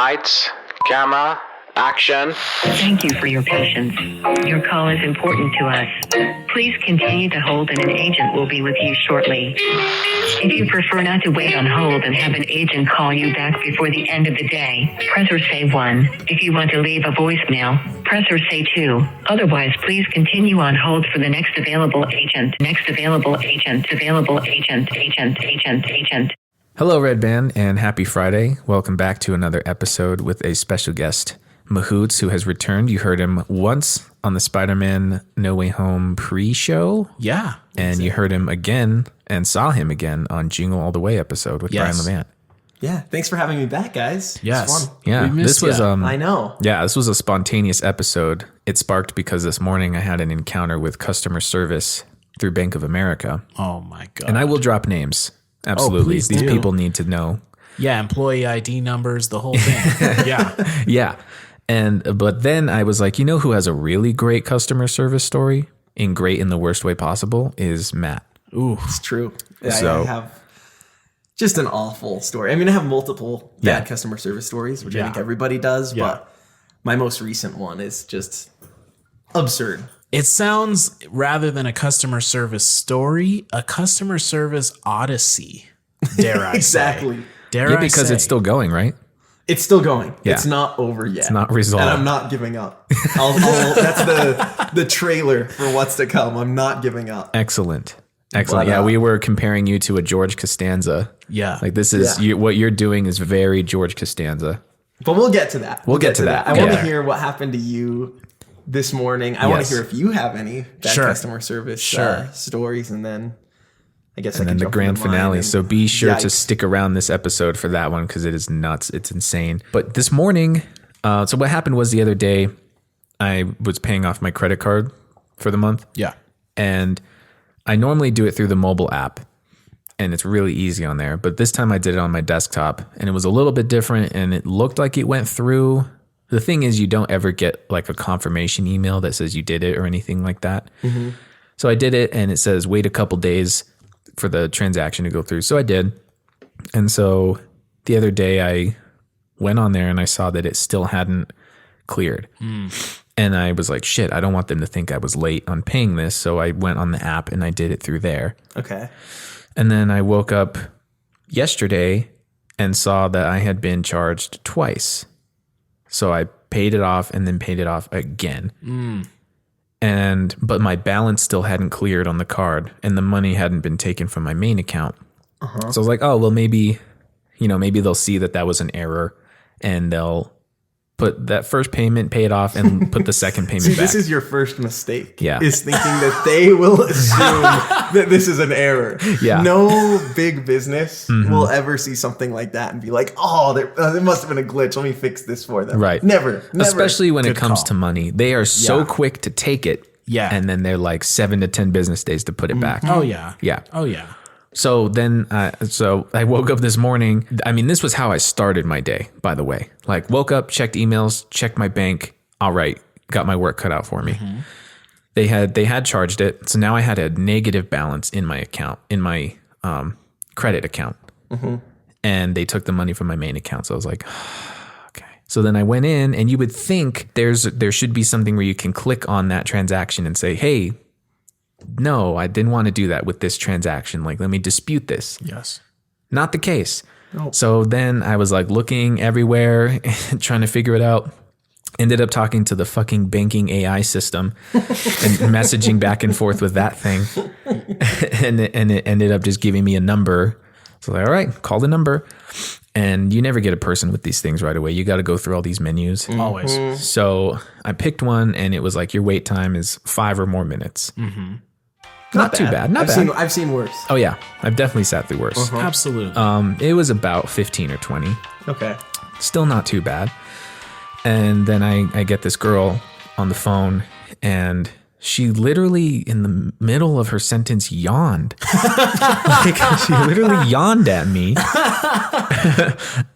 Lights, camera, action. Thank you for your patience. Your call is important to us. Please continue to hold and an agent will be with you shortly. If you prefer not to wait on hold and have an agent call you back before the end of the day, press or say 1. If you want to leave a voicemail, press or say 2. Otherwise, please continue on hold for the next available agent. Next available agent. Available agent. Agent. Hello, Red Band, and happy Friday. Welcome back to another episode with a special guest, Mahoots, who has returned. You heard him once on the Spider-Man No Way Home pre-show. Yeah. And you heard him again and saw him again on Jingle All the Way episode with Brian Levant. Yeah, thanks for having me back, guys. Yes. It's fun. Yeah, this was I know. Yeah, this was a spontaneous episode. It sparked because this morning I had an encounter with customer service through Bank of America. Oh my God. And I will drop names. Absolutely. please These do. people need to know. Yeah, employee ID numbers, the whole thing. Yeah. Yeah. But then I was like, you know who has a really great customer service story? Great in the worst way possible is Matt. Ooh. It's true. So- I have just an awful story. I mean, I have multiple bad customer service stories, which I think everybody does, but my most recent one is just absurd. It sounds, rather than a customer service story, a customer service odyssey, dare I Exactly. say. Dare Yeah, I because say. it's still going, right? It's still going. Yeah. It's not over yet. It's not resolved. And I'm not giving up. That's the trailer for what's to come. I'm not giving up. Excellent. But, Yeah, we were comparing you to a George Costanza. Yeah. Like this is, what you're doing is very George Costanza. But we'll get to that. We'll get to that. I want Yeah. to hear what happened to you this morning. I want Yes. to hear if you have any bad Sure. customer service stories, and then I guess And then the grand finale. So be sure to Yikes. stick around this episode for that one because it is nuts. It's insane. But this morning, so what happened was the other day, I was paying off my credit card for the month. Yeah. And I normally do it through the mobile app. And it's really easy on there. But this time I did it on my desktop. And it was a little bit different. And it looked like it went through. The thing is, you don't ever get like a confirmation email that says you did it or anything like that. Mm-hmm. So I did it and it says wait a couple days for the transaction to go through. So I did. And so the other day I went on there and I saw that it still hadn't cleared. And I was like, shit, I don't want them to think I was late on paying this. So I went on the app and I did it through there. Okay. And then I woke up yesterday and saw that I had been charged twice. So I paid it off and then paid it off again. But my balance still hadn't cleared on the card and the money hadn't been taken from my main account. So I was like, oh, well, maybe they'll see that was an error and they'll put that first payment, pay it off, and put the second payment See, back. this is your first mistake. Yeah. Is thinking that they will assume that this is an error. Yeah. No big business will ever see something like that and be like, oh, there must have been a glitch. Let me fix this for them. Right. Never. Especially when it Good comes call. to money. They are so quick to take it. Yeah. And then they're like 7 to 10 business days to put it back. Oh, yeah. Yeah. Oh, yeah. So then, so I woke up this morning. I mean, this was how I started my day, by the way. Like, woke up, checked emails, checked my bank. All right, got my work cut out for me. They had charged it, so now I had a negative balance in my account, in my credit account, and they took the money from my main account. So I was like, okay. So then I went in, and you would think there should be something where you can click on that transaction and say, hey, no, I didn't want to do that with this transaction. Like, let me dispute this. Yes. Not the case. So then I was like looking everywhere, trying to figure it out. Ended up talking to the fucking banking AI system and messaging back and forth with that thing. and it ended up just giving me a number. So like, all right, call the number. And you never get a person with these things right away. You got to go through all these menus. Always. So I picked one and it was like, your wait time is 5 or more minutes. Not too bad. Not bad. I've seen worse. Oh yeah, I've definitely sat through worse. Absolutely. It was about 15 or 20. Okay. Still not too bad. And then I get this girl on the phone and she literally in the middle of her sentence yawned. Like, she literally yawned at me.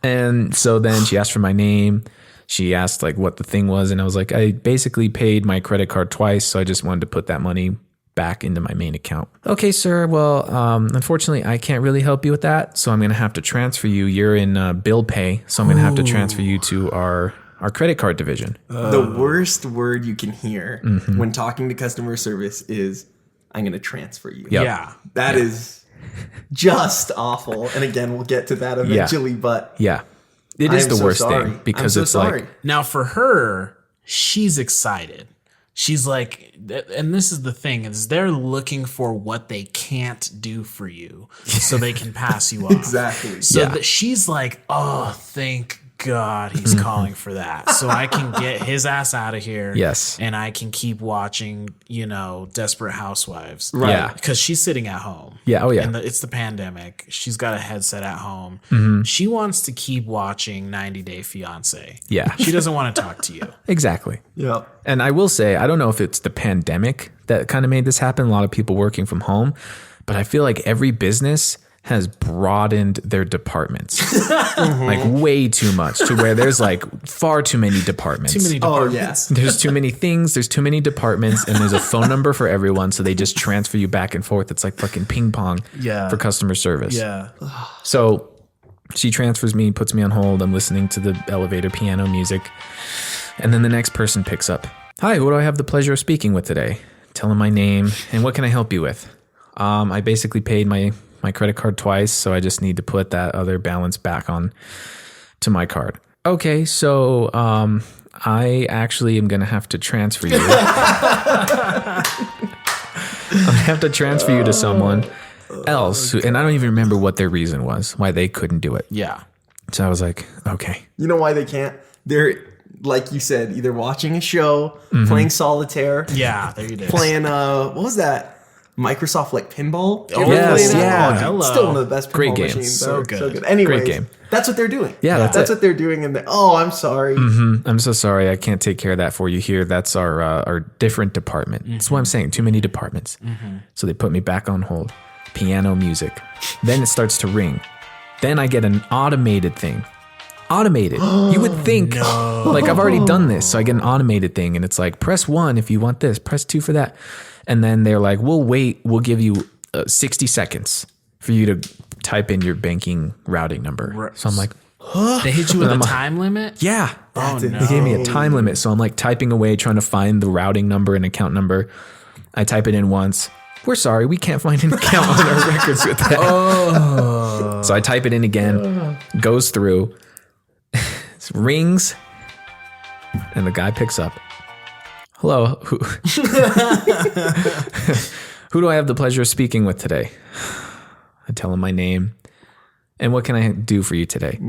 And so then she asked for my name. She asked like what the thing was. And I was like, I basically paid my credit card twice. So I just wanted to put that money back into my main account. Okay, sir. Well, unfortunately, I can't really help you with that. So I'm going to have to transfer you. You're in bill pay. So I'm going to have to transfer you to our credit card division. The worst word you can hear when talking to customer service is, I'm going to transfer you. Yep. Yeah. That is just awful. And again, we'll get to that eventually, but Yeah. It is I'm the so worst sorry. thing because I'm so it's sorry. like, Now for her, she's excited. She's like, and this is the thing, is they're looking for what they can't do for you so they can pass you off. Exactly. So Yeah. that she's like, oh, thank God he's calling for that. So I can get his ass out of here. Yes. And I can keep watching, Desperate Housewives. Right. Yeah. Because she's sitting at home. Yeah. Oh, yeah. And it's the pandemic. She's got a headset at home. She wants to keep watching 90 Day Fiance. Yeah. She doesn't want to talk to you. Exactly. Yep. And I will say, I don't know if it's the pandemic that kind of made this happen. A lot of people working from home, but I feel like every business has broadened their departments like way too much to where there's like far too many departments. Too many Oh, departments. yeah. There's too many things. There's too many departments, and there's a phone number for everyone. So they just transfer you back and forth. It's like fucking ping pong Yeah. for customer service. Yeah. So she transfers me, puts me on hold. I'm listening to the elevator piano music. And then the next person picks up. Hi, who do I have the pleasure of speaking with today? Tell them my name and what can I help you with? I basically paid my credit card twice, so I just need to put that other balance back on to my card. Okay, so I actually am going to have to transfer you. I have to transfer you to someone else, and I don't even remember what their reason was, why they couldn't do it. Yeah. So I was like, okay. You know why they can't? They're, like you said, either watching a show, playing solitaire, Yeah. There you go. playing, what was that? Microsoft like pinball? Oh, yes, Play that? yeah. Oh, dude, Hello. still one of the best pinball Great game. machines. So ever. good. So good. Anyways, Great game. That's what they're doing. Yeah, That's what they're doing. And I'm sorry. I'm so sorry. I can't take care of that for you here. That's our different department. That's what I'm saying. Too many departments. So they put me back on hold. Piano music. Then it starts to ring. Then I get an automated thing. Automated. You would think, like, I've already done this. So I get an automated thing. And it's like, press 1 if you want this. Press 2 for that. And then they're like, we'll wait. We'll give you 60 seconds for you to type in your banking routing number. So I'm like, They hit you with a time limit? yeah. Oh, no. They gave me a time limit. So I'm like typing away, trying to find the routing number and account number. I type it in once. We're sorry, we can't find an account on our records with that. So I type it in again, goes through, rings, and the guy picks up. Hello, who do I have the pleasure of speaking with today? I tell him my name. And what can I do for you today?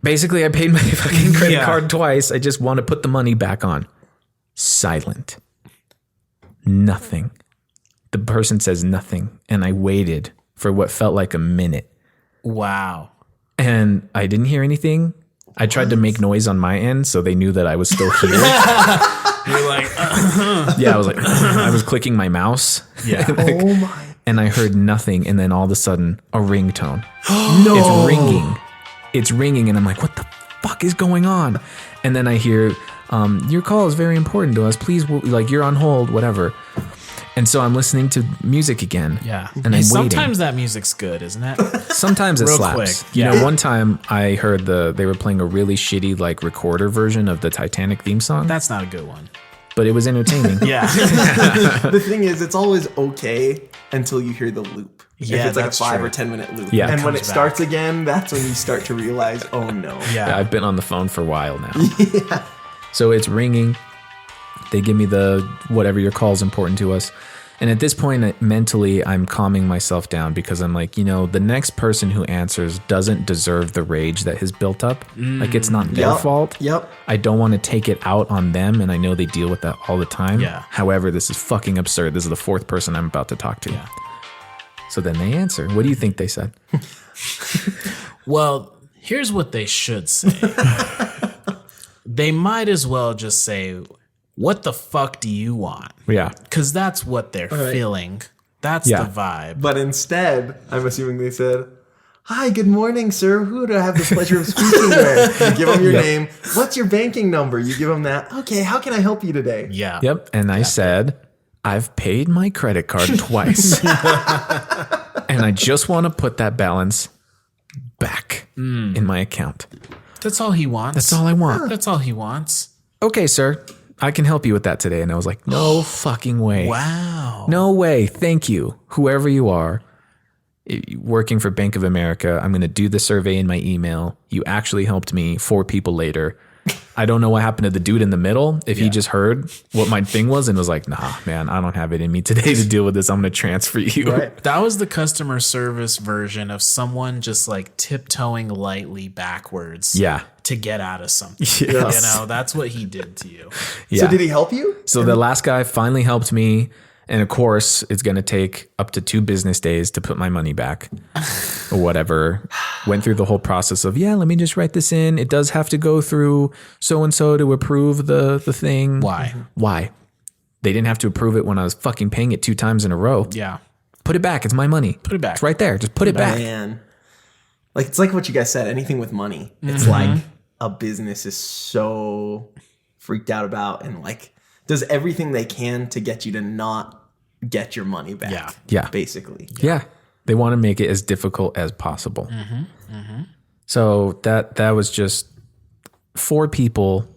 Basically, I paid my fucking credit card twice. I just want to put the money back on. Silent. Nothing. The person says nothing. And I waited for what felt like a minute. Wow. And I didn't hear anything. I tried to make noise on my end so they knew that I was still here. You're like, Yeah, I was like, I was clicking my mouse. yeah. Oh my. And I heard nothing. And then all of a sudden, a ringtone. No. It's ringing. It's ringing. And I'm like, what the fuck is going on? And then I hear, your call is very important to us. Please, like, you're on hold, whatever. And so I'm listening to music again. Yeah. And I'm waiting. Sometimes that music's good, isn't it? Sometimes it Real slaps. quick, You yeah. know, one time I heard they were playing a really shitty like recorder version of the Titanic theme song, That's not a good one. but it was entertaining. Yeah. The thing is, it's always okay until you hear the loop. Yeah, if it's like a that's 5 true. or 10 minute loop. Yeah. And when Comes it back. starts again, that's when you start to realize, oh no. Yeah. I've been on the phone for a while now. So it's ringing. They give me the whatever your call is important to us. And at this point, mentally, I'm calming myself down because I'm like, the next person who answers doesn't deserve the rage that has built up. Like, it's not their Yep. fault. Yep. I don't want to take it out on them, and I know they deal with that all the time. Yeah. However, this is fucking absurd. This is the 4th person I'm about to talk to. Yeah. So then they answer. What do you think they said? Well, here's what they should say. They might as well just say, what the fuck do you want? Yeah. Because that's what they're feeling. That's Yeah. the vibe. But instead, I'm assuming they said, hi, good morning, sir. Who do I have the pleasure of speaking with? You give them your name. What's your banking number? You give them that. Okay, how can I help you today? Yeah. Yep. And I said, I've paid my credit card twice. And I just want to put that balance back in my account. That's all he wants. That's all I want. That's all he wants. Okay, sir. I can help you with that today. And I was like, no fucking way. Wow. No way. Thank you. Whoever you are, working for Bank of America, I'm going to do the survey in my email. You actually helped me 4 people later. I don't know what happened to the dude in the middle. If he just heard what my thing was and was like, nah, man, I don't have it in me today to deal with this. I'm going to transfer you. Right. That was the customer service version of someone just like tiptoeing lightly backwards. Yeah. To get out of something. Yes. You know, that's what he did to you. Yeah. So did he help you? So the last guy finally helped me. And of course, it's going to take up to 2 business days to put my money back or whatever. Went through the whole process of, let me just write this in. It does have to go through so-and-so to approve the thing. Why? They didn't have to approve it when I was fucking paying it 2 times in a row. Yeah. Put it back. It's my money. Put it back. It's right there. Just put it back. Man. Like, it's like what you guys said. Anything with money. It's like a business is so freaked out about and like does everything they can to get you to not get your money back. Yeah. Basically. Yeah. They want to make it as difficult as possible. So that was just 4 people.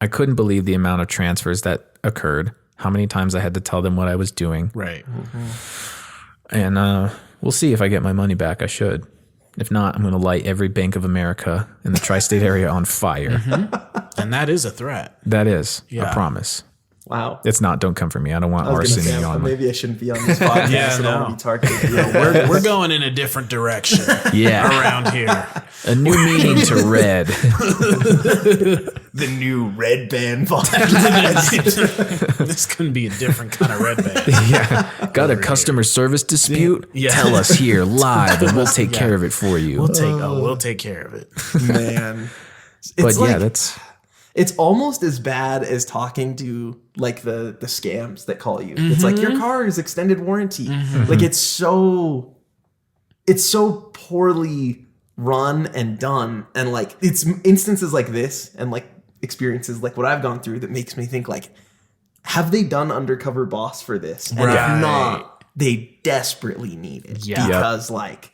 I couldn't believe the amount of transfers that occurred, how many times I had to tell them what I was doing. Right. And we'll see if I get my money back. I should. If not, I'm going to light every Bank of America in the tri-state area on fire. And that is a threat. That is Yeah. a promise. Wow. It's not. Don't come for me. I don't want I was gonna arson say, on my... maybe I shouldn't be on this podcast. Yeah, I don't no. want to be targeted. We're going in a different direction Yeah. around here. A new meaning to red. The new red band podcast. This couldn't be a different kind of red band. Yeah. Got a customer service dispute? Yeah. Tell us here live and we'll take care of it for you. We'll take care of it. Man. But It's yeah, like, that's... it's almost as bad as talking to like the scams that call you. It's like your car is extended warranty. Like it's so poorly run and done. And like it's instances like this and like experiences like what I've gone through that makes me think like, have they done Undercover Boss for this? And Right. if not, they desperately need it Yeah. because like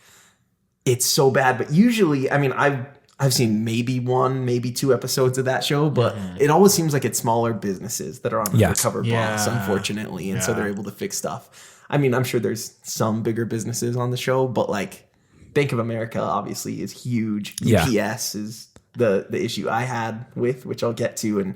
it's so bad. But usually, I mean, I've seen maybe 1, maybe 2 episodes of that show, but it always seems like it's smaller businesses that are on Yes. Undercover Boss, Yeah. unfortunately. And so Yeah. they're able to fix stuff. I mean, I'm sure there's some bigger businesses on the show, but like Bank of America obviously is huge. Yeah. UPS is the issue I had with, which I'll get to. And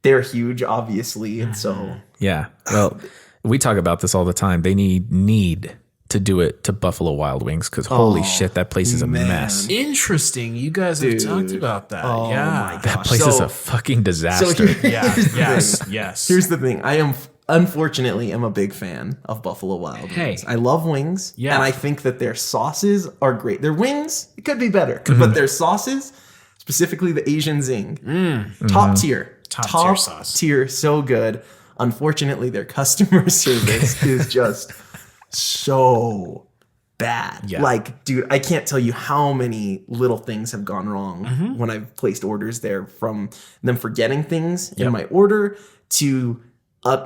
they're huge, obviously. And so Yeah. Well, we talk about this all the time. They need to do it to Buffalo Wild Wings because holy shit, that place is a man. mess. Interesting. You guys have talked about that. Oh yeah. my That gosh. place is So- a fucking So disaster. Yeah. here's the Yes. thing. Yes. Here's the thing. I am unfortunately am a big fan of Buffalo Wild Wings. I love wings. Yeah. And I think that their sauces are great. Their wings, it could be better. But their sauces, specifically the Asian Zing, top tier. Top tier sauce. Tier, so good. Unfortunately, their customer service is just so bad. Yeah. Like, dude, I can't tell you how many little things have gone wrong when I've placed orders there, from them forgetting things in my order to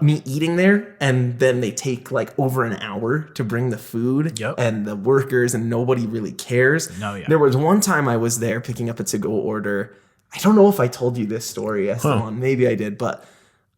me eating there, and then they take like over an hour to bring the food and the workers, and nobody really cares. No, yeah. There was one time I was there picking up a to-go order. I don't know if I told you this story, Esteban. Maybe I did, but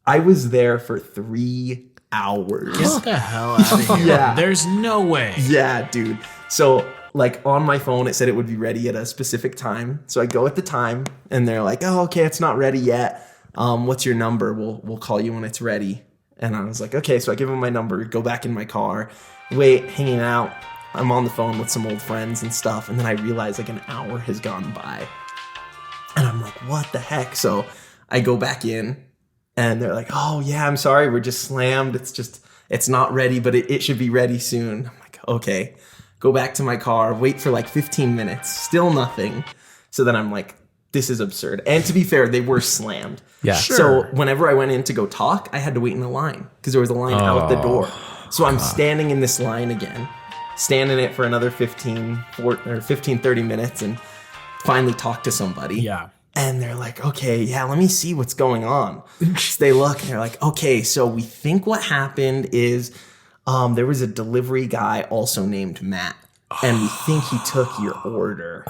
I was there for 3 hours. Get the hell out of here. Yeah. There's no way. Yeah, dude. So, like, on my phone, it said it would be ready at a specific time. So I go at the time, and they're like, "Oh, okay, it's not ready yet. What's your number? We'll call you when it's ready." And I was like, "Okay." So I give them my number, go back in my car, wait, hanging out. I'm on the phone with some old friends and stuff, and then I realize like an hour has gone by, and I'm like, "What the heck?" So I go back in, and they're like, "Oh yeah, I'm sorry, we're just slammed. It's not ready, but it should be ready soon." I'm like, "Okay." Go back to my car, wait for like 15 minutes, still nothing. So then I'm like, this is absurd. And to be fair, they were slammed. Yeah. So whenever I went in to go talk, I had to wait in a line because there was a line out the door. So I'm standing in this line again, standing it for another 15, 30 minutes, and finally talk to somebody. Yeah. And they're like, okay, yeah, let me see what's going on. So they look and they're like, okay, so we think what happened is there was a delivery guy also named Matt. And we think he took your order.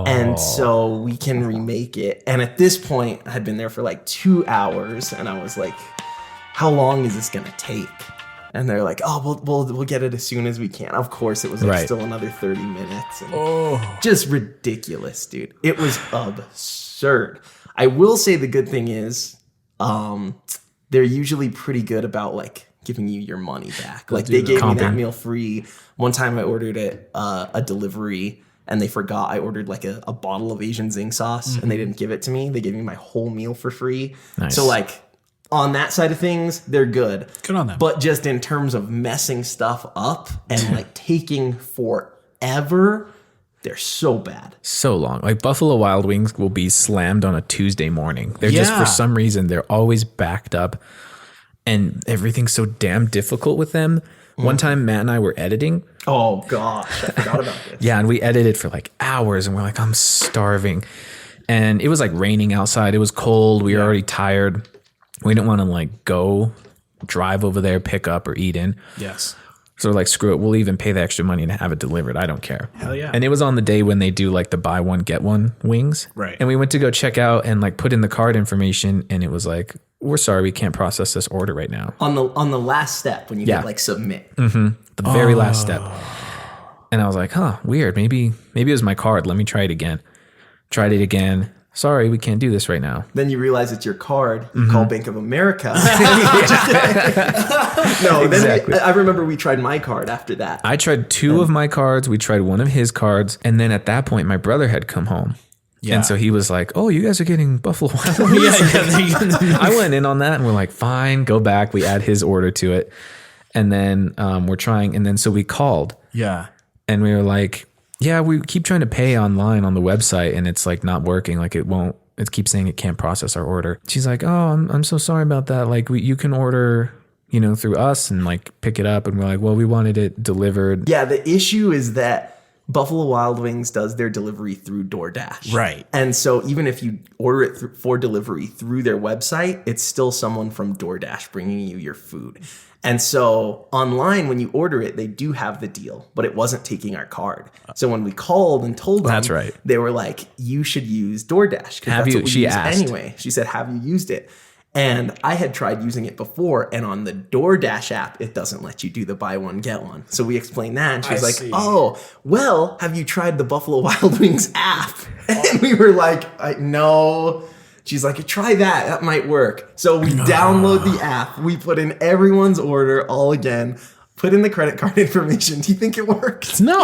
And so we can remake it. And at this point, I had been there for like 2 hours. And I was like, how long is this going to take? And they're like, oh, we'll get it as soon as we can. Of course, it was like still another 30 minutes. And just ridiculous, dude. It was absurd. I will say the good thing is they're usually pretty good about like giving you your money back. Like they gave me that meal free. One time I ordered a delivery and they forgot I ordered like a bottle of Asian zing sauce and they didn't give it to me. They gave me my whole meal for free. Nice. So like on that side of things, they're good. Good on them. But just in terms of messing stuff up and like taking forever, they're so bad. So long. Like Buffalo Wild Wings will be slammed on a Tuesday morning. They're just, for some reason, they're always backed up and everything's so damn difficult with them. One time Matt and I were editing. Oh gosh, I forgot about this. Yeah, and we edited for like hours and we're like, I'm starving. And it was like raining outside. It was cold. We were already tired. We didn't want to like go drive over there, pick up or eat in. Yes. So we're like, screw it. We'll even pay the extra money to have it delivered. I don't care. Hell yeah. And it was on the day when they do like the buy one, get one wings. Right. And we went to go check out and like put in the card information. And it was like, we're sorry, we can't process this order right now. On the last step when you hit like submit. The very last step. And I was like, huh, weird. Maybe it was my card. Let me try it again. Tried it again. Sorry, we can't do this right now. Then you realize it's your card. You call Bank of America. No, Exactly. I remember we tried my card after that. I tried two of my cards. We tried one of his cards. And then at that point, my brother had come home. Yeah. And so he was like, oh, you guys are getting Buffalo Wild Wings. I went in on that and we're like, fine, go back. We add his order to it. And then we're trying. And then so we called. Yeah. And we were like, yeah, we keep trying to pay online on the website and it's like not working. Like it won't, it keeps saying it can't process our order. She's like, oh, I'm so sorry about that. Like you can order, through us and like pick it up. And we're like, well, we wanted it delivered. Yeah. The issue is that Buffalo Wild Wings does their delivery through DoorDash. Right. And so even if you order it for delivery through their website, it's still someone from DoorDash bringing you your food. And so online, when you order it, they do have the deal, but it wasn't taking our card. So when we called and told them, That's right. They were like, you should use DoorDash. That's what we she use asked. anyway. She said, have you used it? And I had tried using it before, and on the DoorDash app, it doesn't let you do the buy one, get one. So we explained that, and she was like, oh, well, have you tried the Buffalo Wild Wings app? And we were like, no. She's like, try that. That might work. So we download the app. We put in everyone's order all again. Put in the credit card information. Do you think it worked? No,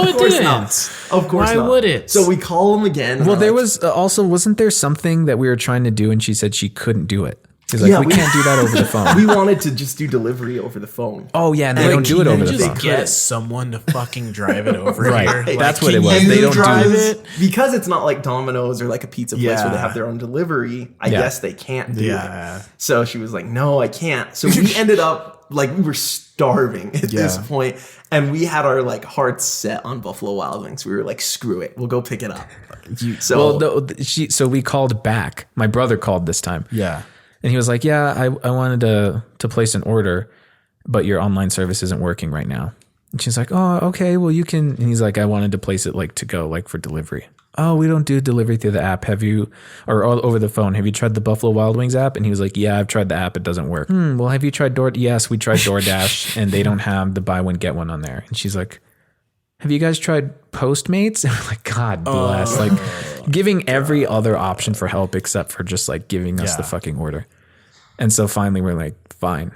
it didn't. Not. Of course not. Why would it? So we call them again. Well, there was also, wasn't there something that we were trying to do and she said she couldn't do it? She's like, Yeah, we can't do that over the phone. We wanted to just do delivery over the phone. Oh, yeah, and they don't do it over the just phone. get someone to fucking drive it over Right. here. Hey, that's what can it was. you They don't do drive it. Because it's not like Domino's or like a pizza place where they Yeah. have their own delivery. I Yeah. guess they can't do Yeah. it. So she was like, no, I can't. So we ended up like we were starving at this point, and we had our like hearts set on Buffalo Wild Wings. We were like, screw it, we'll go pick it up. So we called back. My brother called this time. Yeah. And he was like, yeah, I wanted to place an order, but your online service isn't working right now. And she's like, oh, okay, well, you can. And he's like, I wanted to place it like to go, like for delivery. Oh, we don't do delivery through the app. Have you, or over the phone, have you tried the Buffalo Wild Wings app? And he was like, yeah, I've tried the app. It doesn't work. Well, have you tried Yes, we tried DoorDash and they don't have the buy one, get one on there. And she's like, have you guys tried Postmates? And we're like, God bless. Giving every other option for help except for just like giving us the fucking order. And so finally we're like, fine.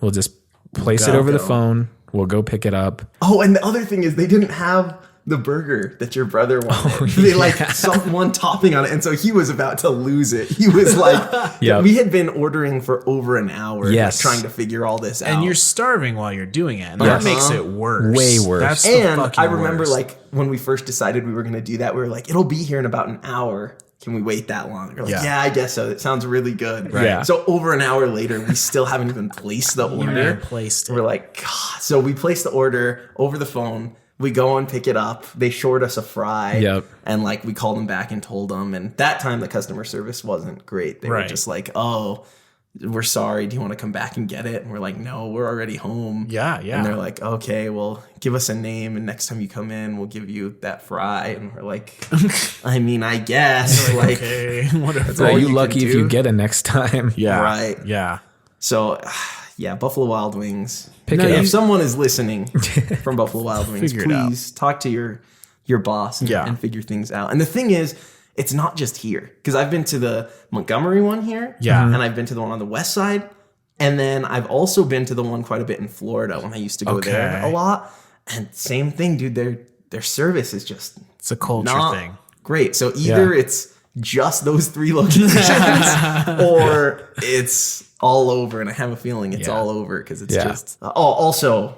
We'll just place it over the phone. We'll go pick it up. Oh, and the other thing is they didn't have the burger that your brother wanted. They like one topping on it. And so he was about to lose it. He was like, we had been ordering for over an hour, like, trying to figure all this out. And you're starving while you're doing it. And that makes it worse. Way worse. That's and the I remember worst. like when we first decided we were going to do that, we were like, it'll be here in about an hour. Can we wait that long? We're like, yeah, I guess so. It sounds really good. Right. Yeah. So over an hour later, we still haven't even placed the order. Placed it. We're like, God. So we placed the order over the phone, We go and pick it up. They short us a fry. Yep. And like we called them back and told them. And that time the customer service wasn't great. They were Right. just like, oh, we're sorry. Do you want to come back and get it? And we're like, no, we're already home. Yeah, yeah. And they're like, okay, well, give us a name. And next time you come in, we'll give you that fry. And we're like, I mean, I guess. Like, okay, whatever. So all you you lucky can if do. you get it next time. Yeah, Right. Yeah. So, yeah, Buffalo Wild Wings. Pick it up. If someone is listening from Buffalo Wild Wings, Figure it out. please talk to your boss and, Yeah. and figure things out. And the thing is, it's not just here. Because I've been to the Montgomery one here. Yeah. And I've been to the one on the west side. And then I've also been to the one quite a bit in Florida when I used to go there Okay. a lot. And same thing, dude. Their service is just It's a culture not thing. great. So either it's just those 3 locations or it's all over. And I have a feeling it's Yeah. all over because it's Yeah. just. Also,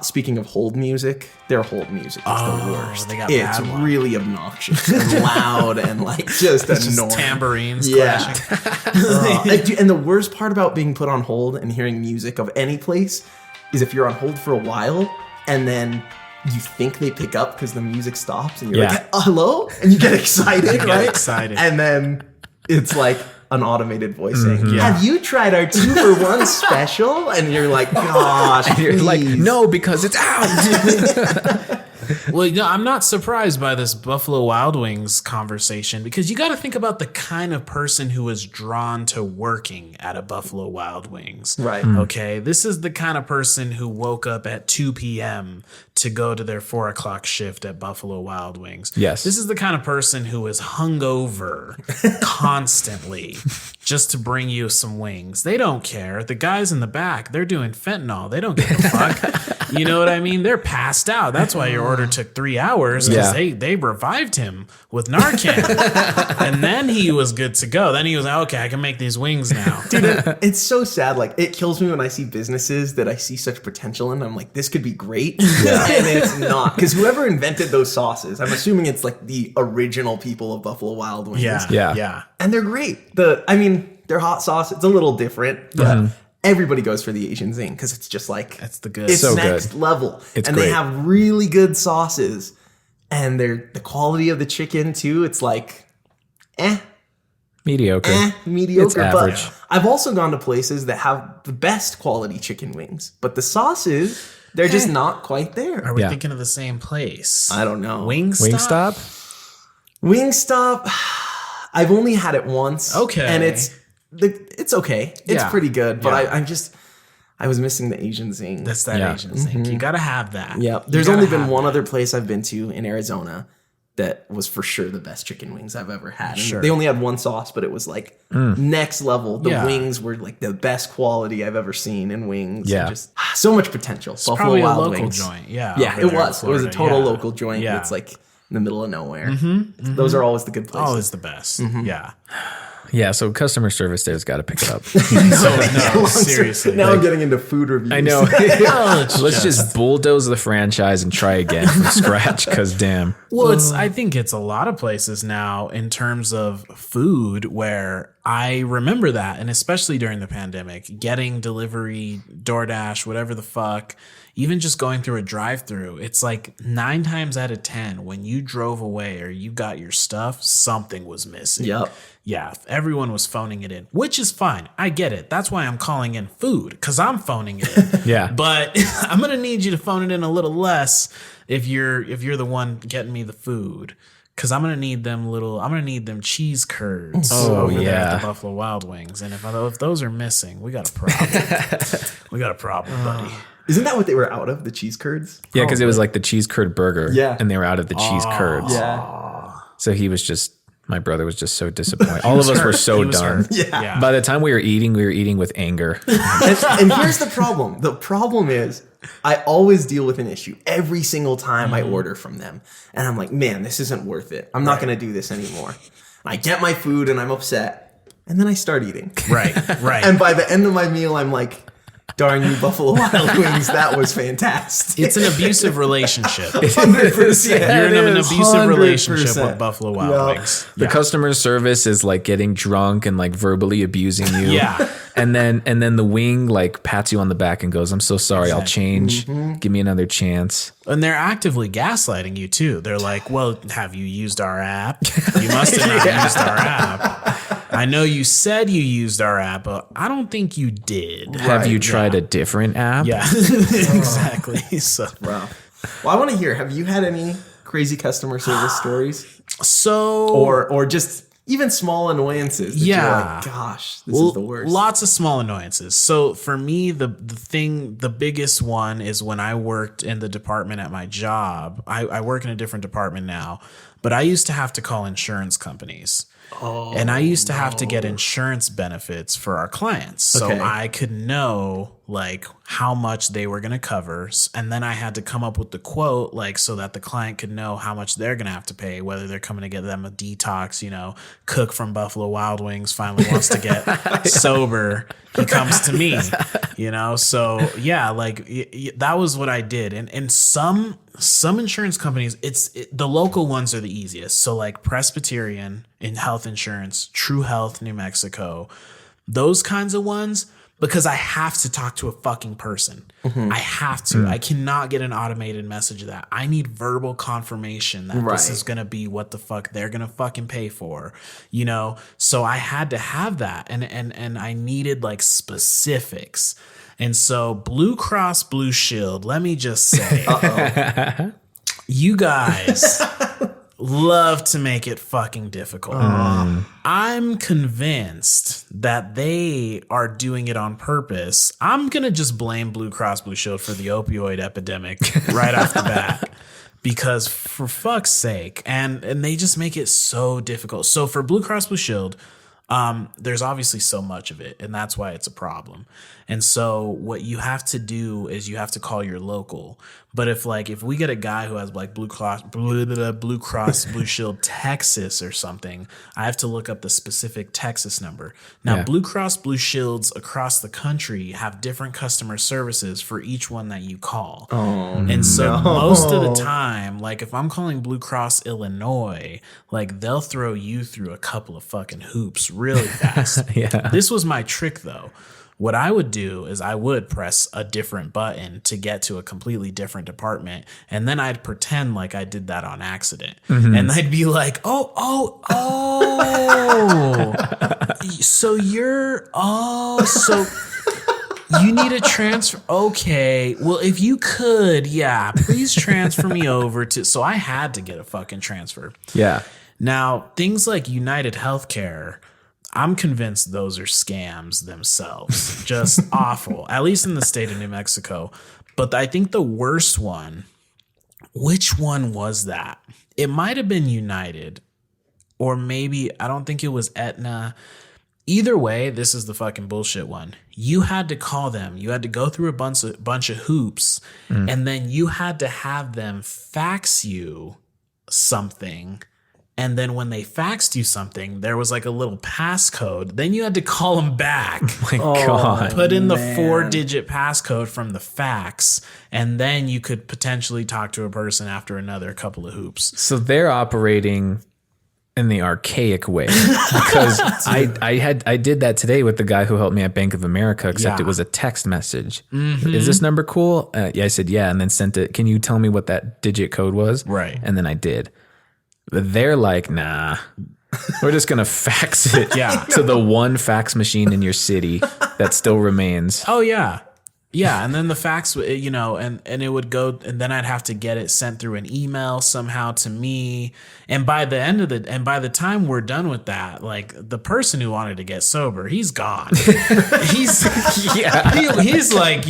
speaking of hold music, their hold music is the worst. they got It's bad one. really obnoxious and loud and like just Just annoying. tambourines Yeah. clashing. And the worst part about being put on hold and hearing music of any place is if you're on hold for a while and then you think they pick up because the music stops and you're Yeah. like, hello? And you get excited, get right? excited. And then it's like an automated voice saying, Yeah. have you tried our 2-for-1 special? And you're like, gosh, You're like, please. no, because it's out. Well, you know, I'm not surprised by this Buffalo Wild Wings conversation because you got to think about the kind of person who is drawn to working at a Buffalo Wild Wings. Right. Okay. This is the kind of person who woke up at 2 p.m. to go to their 4 o'clock shift at Buffalo Wild Wings. Yes. This is the kind of person who is hungover constantly just to bring you some wings. They don't care. The guys in the back, they're doing fentanyl. They don't give a fuck. You know what I mean? They're passed out. That's why your order took 3 hours because Yeah. they revived him with Narcan. And then he was good to go. Then he was like, okay, I can make these wings now. It's so sad. Like, it kills me when I see businesses that I see such potential in. I'm like, this could be great. And it's not. Because whoever invented those sauces, I'm assuming it's like the original people of Buffalo Wild Wings. Yeah. Yeah. Yeah. And they're great. Their hot sauce, it's a little different, but everybody goes for the Asian zing because it's just like, That's the good. it's so next good. level. It's and great. they have really good sauces. And the quality of the chicken too, it's like, Mediocre. mediocre. It's average. But I've also gone to places that have the best quality chicken wings, but the sauces, they're just not quite there. Are we Yeah. thinking of the same place? I don't know. Wingstop? Wingstop? Wingstop, I've only had it once. Okay. And it's okay. It's Yeah. pretty good, but Yeah. I was missing the Asian zing. That's that Yeah. Asian thing. You got to have that. Yeah. You There's gotta only been have one that. other place I've been to in Arizona that was for sure the best chicken wings I've ever had. And Sure. They only had one sauce, but it was like next level. The Yeah. wings were like the best quality I've ever seen in wings. Yeah. And just so much potential. It's Buffalo probably Wild a local Wings. joint. Yeah. Yeah, over it there in was. It was a Florida. total Yeah. local joint. Yeah. It's like in the middle of nowhere. Those are always the good places. Always the best. Yeah. Yeah, so customer service there's got to pick it up. No, seriously. Now I'm getting into food reviews. I know. it's Let's just bulldoze the franchise and try again from scratch because damn. Well, I think it's a lot of places now in terms of food where I remember that, and especially during the pandemic, getting delivery, DoorDash, whatever the fuck, even just going through a drive-through, it's like 9 times out of 10 when you drove away or you got your stuff, something was missing. Yep. Yeah, everyone was phoning it in, which is fine. I get it. That's why I'm calling in food, because I'm phoning it in. Yeah. But I'm gonna need you to phone it in a little less if you're the one getting me the food. Cause I'm gonna need them cheese curds over there yeah. at the Buffalo Wild Wings. And if those are missing, we got a problem. We got a problem, buddy. Isn't that what they were out of? The cheese curds? Yeah, because it was like the cheese curd burger. Yeah. And they were out of the cheese curds. Yeah. So my brother was just so disappointed. All of us were so He was done. hurt. Yeah. By the time we were eating with anger. And here's the problem. The problem is I always deal with an issue every single time I order from them. And I'm like, man, this isn't worth it. I'm not going to do this anymore. I get my food and I'm upset. And then I start eating. Right. And by the end of my meal, I'm like, Darn you, Buffalo Wild Wings. That was fantastic. It's an abusive relationship. 100%. You're in an abusive 100%. relationship with Buffalo Wild Yeah. Wings. The customer service is like getting drunk and like verbally abusing you. Yeah. And then the wing like pats you on the back and goes, "I'm so sorry, I'll change. Give me another chance." And they're actively gaslighting you too. They're like, "Well, have you used our app? You must have not used our app. I know you said you used our app, but I don't think you did." Have you tried a different app? Yeah, exactly. So, Wow. Well, I want to hear, have you had any crazy customer service stories? so Or just even small annoyances that you're Yeah. like, gosh, this is the worst. Lots of small annoyances. So for me, the biggest one is when I worked in the department at my job. I work in a different department now, but I used to have to call insurance companies. And I used to have to get insurance benefits for our clients. So Okay. I could know like how much they were going to cover. And then I had to come up with the quote, like, so that the client could know how much they're going to have to pay, whether they're coming to get them a detox, Cook from Buffalo Wild Wings finally wants to get sober. He comes to me, So yeah, like that was what I did. And some insurance companies, the local ones are the easiest. So like Presbyterian in health insurance, True Health, New Mexico, those kinds of ones, because I have to talk to a fucking person. I have to. I cannot get an automated message of that. I need verbal confirmation that this Right. is going to be what the fuck they're going to fucking pay for, So I had to have that. And I needed like specifics. And so Blue Cross Blue Shield, let me just say, you guys love to make it fucking difficult. I'm convinced that they are doing it on purpose. I'm going to just blame Blue Cross Blue Shield for the opioid epidemic right off the bat. Because for fuck's sake, and they just make it so difficult. So for Blue Cross Blue Shield, there's obviously so much of it, and that's why it's a problem. And so what you have to do is you have to call your local. But if we get a guy who has like Blue Cross Blue Shield Texas or something, I have to look up the specific Texas number. Now, Yeah. Blue Cross Blue Shields across the country have different customer services for each one that you call. And so most of the time, like if I'm calling Blue Cross Illinois, like they'll throw you through a couple of fucking hoops really fast. Yeah. This was my trick though. What I would do is I would press a different button to get to a completely different department. And then I'd pretend like I did that on accident. And I'd be like, oh. So you need a transfer. Okay. Well, if you could, yeah, please transfer me over to. So I had to get a fucking transfer. Yeah. Now, things like United Healthcare, I'm convinced those are scams themselves. Just awful, at least in the state of New Mexico. But I think the worst one, which one was that? It might have been United, or maybe, I don't think it was Aetna. Either way, this is the fucking bullshit one. You had to call them. You had to go through a bunch of hoops, and then you had to have them fax you something. And then when they faxed you something, there was like a little passcode. Then you had to call them back. My God. Put in the 4-digit passcode from the fax, and then you could potentially talk to a person after another couple of hoops. So they're operating in the archaic way, because I did that today with the guy who helped me at Bank of America, except Yeah. it was a text message. Is this number cool? Yeah, I said, yeah. And then sent it. Can you tell me what that digit code was? Right. And then I did. But they're like, nah, we're just going to fax it Yeah. to the one fax machine in your city that still remains. Oh, yeah. Yeah, and then the fax, and it would go, and then I'd have to get it sent through an email somehow to me. And by the time we're done with that, like the person who wanted to get sober, he's gone. He's like,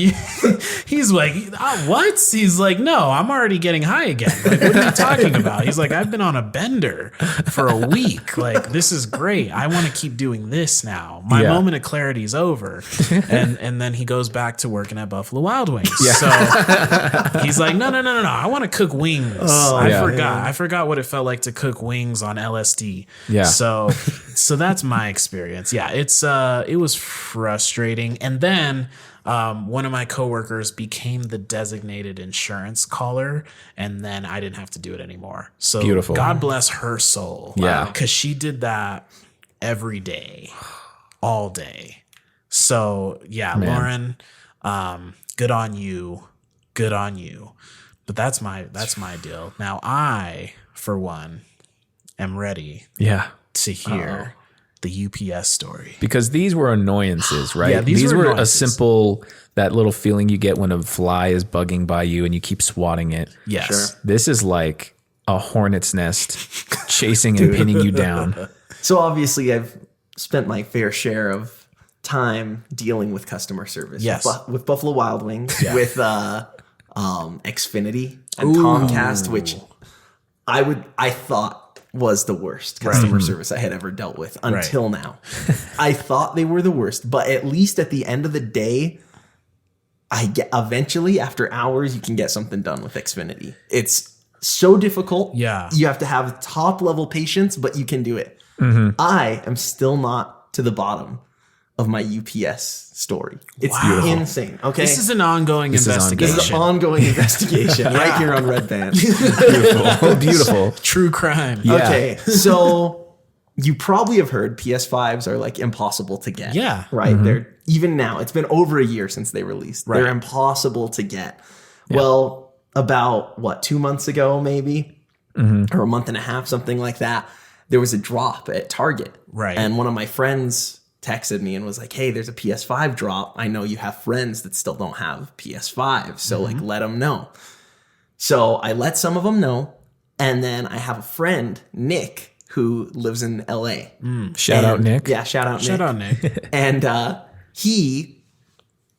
what? He's like, no, I'm already getting high again. Like, what are you talking about? He's like, I've been on a bender for a week. Like, this is great. I want to keep doing this now. My moment of clarity is over. And then he goes back to work working at Buffalo Wild Wings. So he's like, no. I want to cook wings. I forgot what it felt like to cook wings on LSD. Yeah. So that's my experience. Yeah. It was frustrating. And then one of my coworkers became the designated insurance caller, and then I didn't have to do it anymore. So Beautiful. God bless her soul. Yeah. Because she did that every day, all day. So yeah, Man. Lauren, good on you. Good on you. But that's my deal. Now I, for one, am ready Yeah. to hear the UPS story. Because these were annoyances, right? Yeah, these were were a annoyances. simple, that little feeling you get when a fly is bugging by you and you keep swatting it. Yes. Sure. This is like a hornet's nest chasing and pinning you down. So obviously I've spent my fair share of time dealing with customer service. Yes. With Buffalo Wild Wings, with Xfinity and Comcast, which I thought was the worst customer service I had ever dealt with until now. I thought they were the worst, but at least at the end of the day, eventually after hours you can get something done with Xfinity. It's so difficult. Yeah. You have to have top level patience, but you can do it. I am still not to the bottom of my UPS story. It's insane. Okay. This is an ongoing investigation. This is an ongoing investigation right here on Red Band. Beautiful. True crime. Yeah. Okay. So you probably have heard PS5s are like impossible to get. Yeah. Right. They're even now, it's been over a year since they released. Right. They're impossible to get. Well, about 2 months ago, maybe, or a month and a half, something like that, there was a drop at Target. Right. And one of my friends texted me and was like, hey, there's a PS5 drop. I know you have friends that still don't have PS5. So like, let them know. So I let some of them know. And then I have a friend, Nick, who lives in LA. Shout out, Nick. Yeah. Shout out, Nick. Shout out, Nick. And he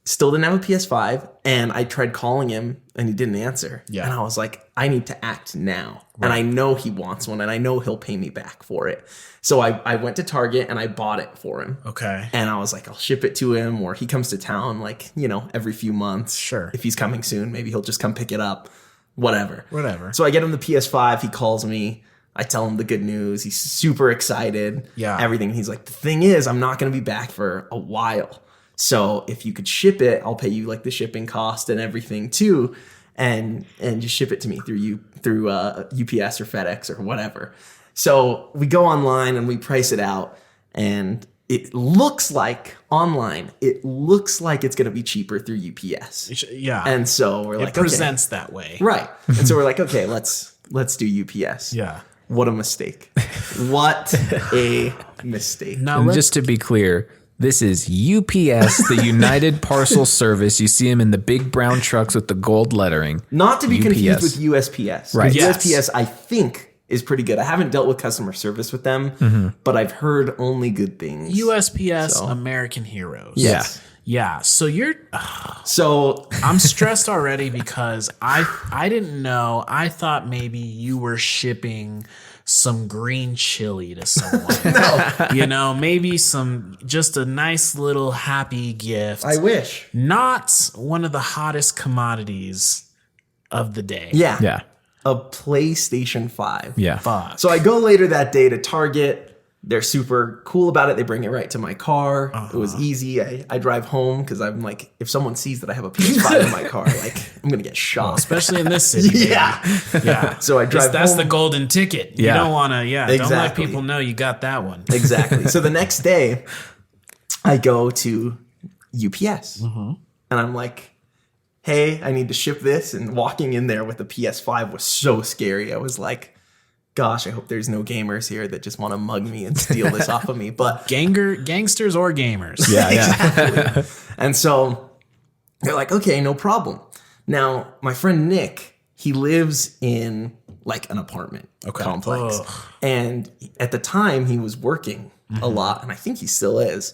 still didn't have a PS5. And I tried calling him and he didn't answer. Yeah. And I was like, I need to act now. And I know he wants one and I know he'll pay me back for it. So I went to Target and I bought it for him. Okay. And I was like, I'll ship it to him, or he comes to town like, every few months. Sure. If he's coming soon, maybe he'll just come pick it up. Whatever. So I get him the PS5. He calls me. I tell him the good news. He's super excited. Yeah. Everything. He's like, the thing is, I'm not going to be back for a while. So if you could ship it, I'll pay you like the shipping cost and everything too. And just ship it to me through UPS or FedEx or whatever. So we go online and we price it out, and it looks like online, it's going to be cheaper through UPS. yeah. And so we're like, it presents that way. right. And so we're like, okay, let's do UPS. Yeah. What a mistake. What a mistake. Now And let's just to be clear, this is UPS, the United Parcel Service. You see them in the big brown trucks with the gold lettering. Not to be UPS. confused with USPS. Right. Yes. USPS, I think, is pretty good. I haven't dealt with customer service with them, but I've heard only good things. USPS, So- American Heroes. Yes. Yeah. So So I'm stressed already because I didn't know. I thought maybe you were shipping some green chili to someone. Maybe just a nice little happy gift. I wish. Not one of the hottest commodities of the day. Yeah. Yeah. A PlayStation 5. Yeah. Fuck. So I go later that day to Target. They're super cool about it. They bring it right to my car. It was easy. I drive home because I'm like, if someone sees that I have a PS5 in my car, like, I'm going to get shot. Especially in this city. baby. Yeah. Yeah. So I drive That's home. the golden ticket. You Yeah. don't want to, don't let Exactly. people know you got that one. Exactly. So the next day, I go to UPS. And I'm like, hey, I need to ship this. And walking in there with the PS5 was so scary. I was like, gosh, I hope there's no gamers here that just want to mug me and steal this off of me. But Gangsters or gamers. Yeah. exactly. And so they're like, okay, no problem. Now, my friend Nick, he lives in like an apartment complex. Ugh. And at the time he was working a lot, and I think he still is.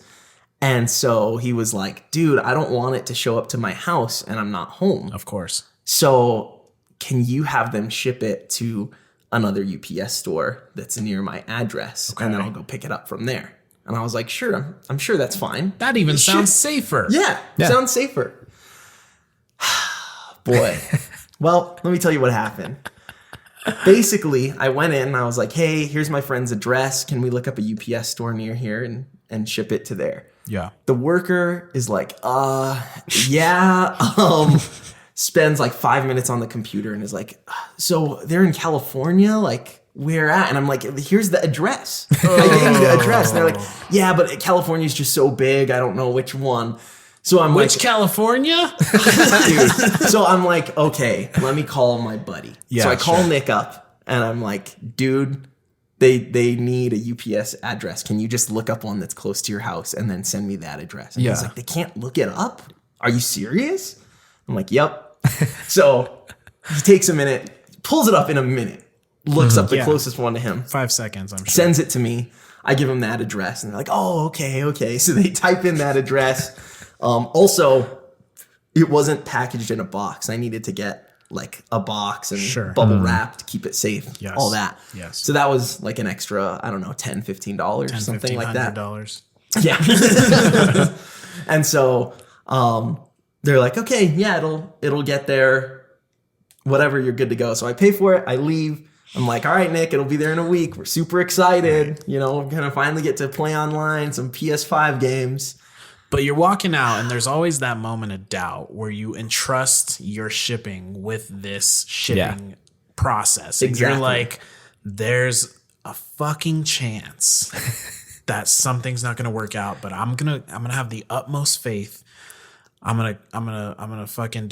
And so he was like, dude, I don't want it to show up to my house and I'm not home. Of course. So can you have them ship it to another UPS store that's near my address? And then I'll go pick it up from there. And I was like, sure, I'm sure that's fine. That even It sounds should- safer. Yeah, Yeah. sounds safer. boy. Well, let me tell you what happened. Basically, I went in and I was like, hey, here's my friend's address. Can we look up a UPS store near here and ship it to there? Yeah. The worker is like, yeah. Spends like 5 minutes on the computer and is like, so they're in California? Like, where at? And I'm like, here's the address. I gave you the address. And they're like, yeah, but California's just so big. I don't know which one. So I'm Which California? dude. So I'm like, okay, let me call my buddy. Yeah, so I call sure. Nick up and I'm like, dude, they need a UPS address. Can you just look up one that's close to your house and then send me that address? And he's like, they can't look it up? Are you serious? I'm like, yep. So he takes a minute, pulls it up in a minute, looks up the closest one to him. 5 seconds, I'm sure. Sends it to me. I give them that address and they're like, oh, okay. So they type in that address. Also, it wasn't packaged in a box. I needed to get like a box and bubble wrap to keep it safe. Yes. All that. Yes. So that was like an extra, I don't know, $10, $15, something like that. $100. Yeah. And so they're like, okay, yeah, it'll get there. Whatever, you're good to go. So I pay for it. I leave. I'm like, all right, Nick, it'll be there in a week. We're super excited. Right. You know, we're going to finally get to play online, some PS5 games. But you're walking out, and there's always that moment of doubt where you entrust your shipping with this shipping process. And Exactly. you're like, there's a fucking chance that something's not gonna work out, but I'm gonna have the utmost faith. I'm gonna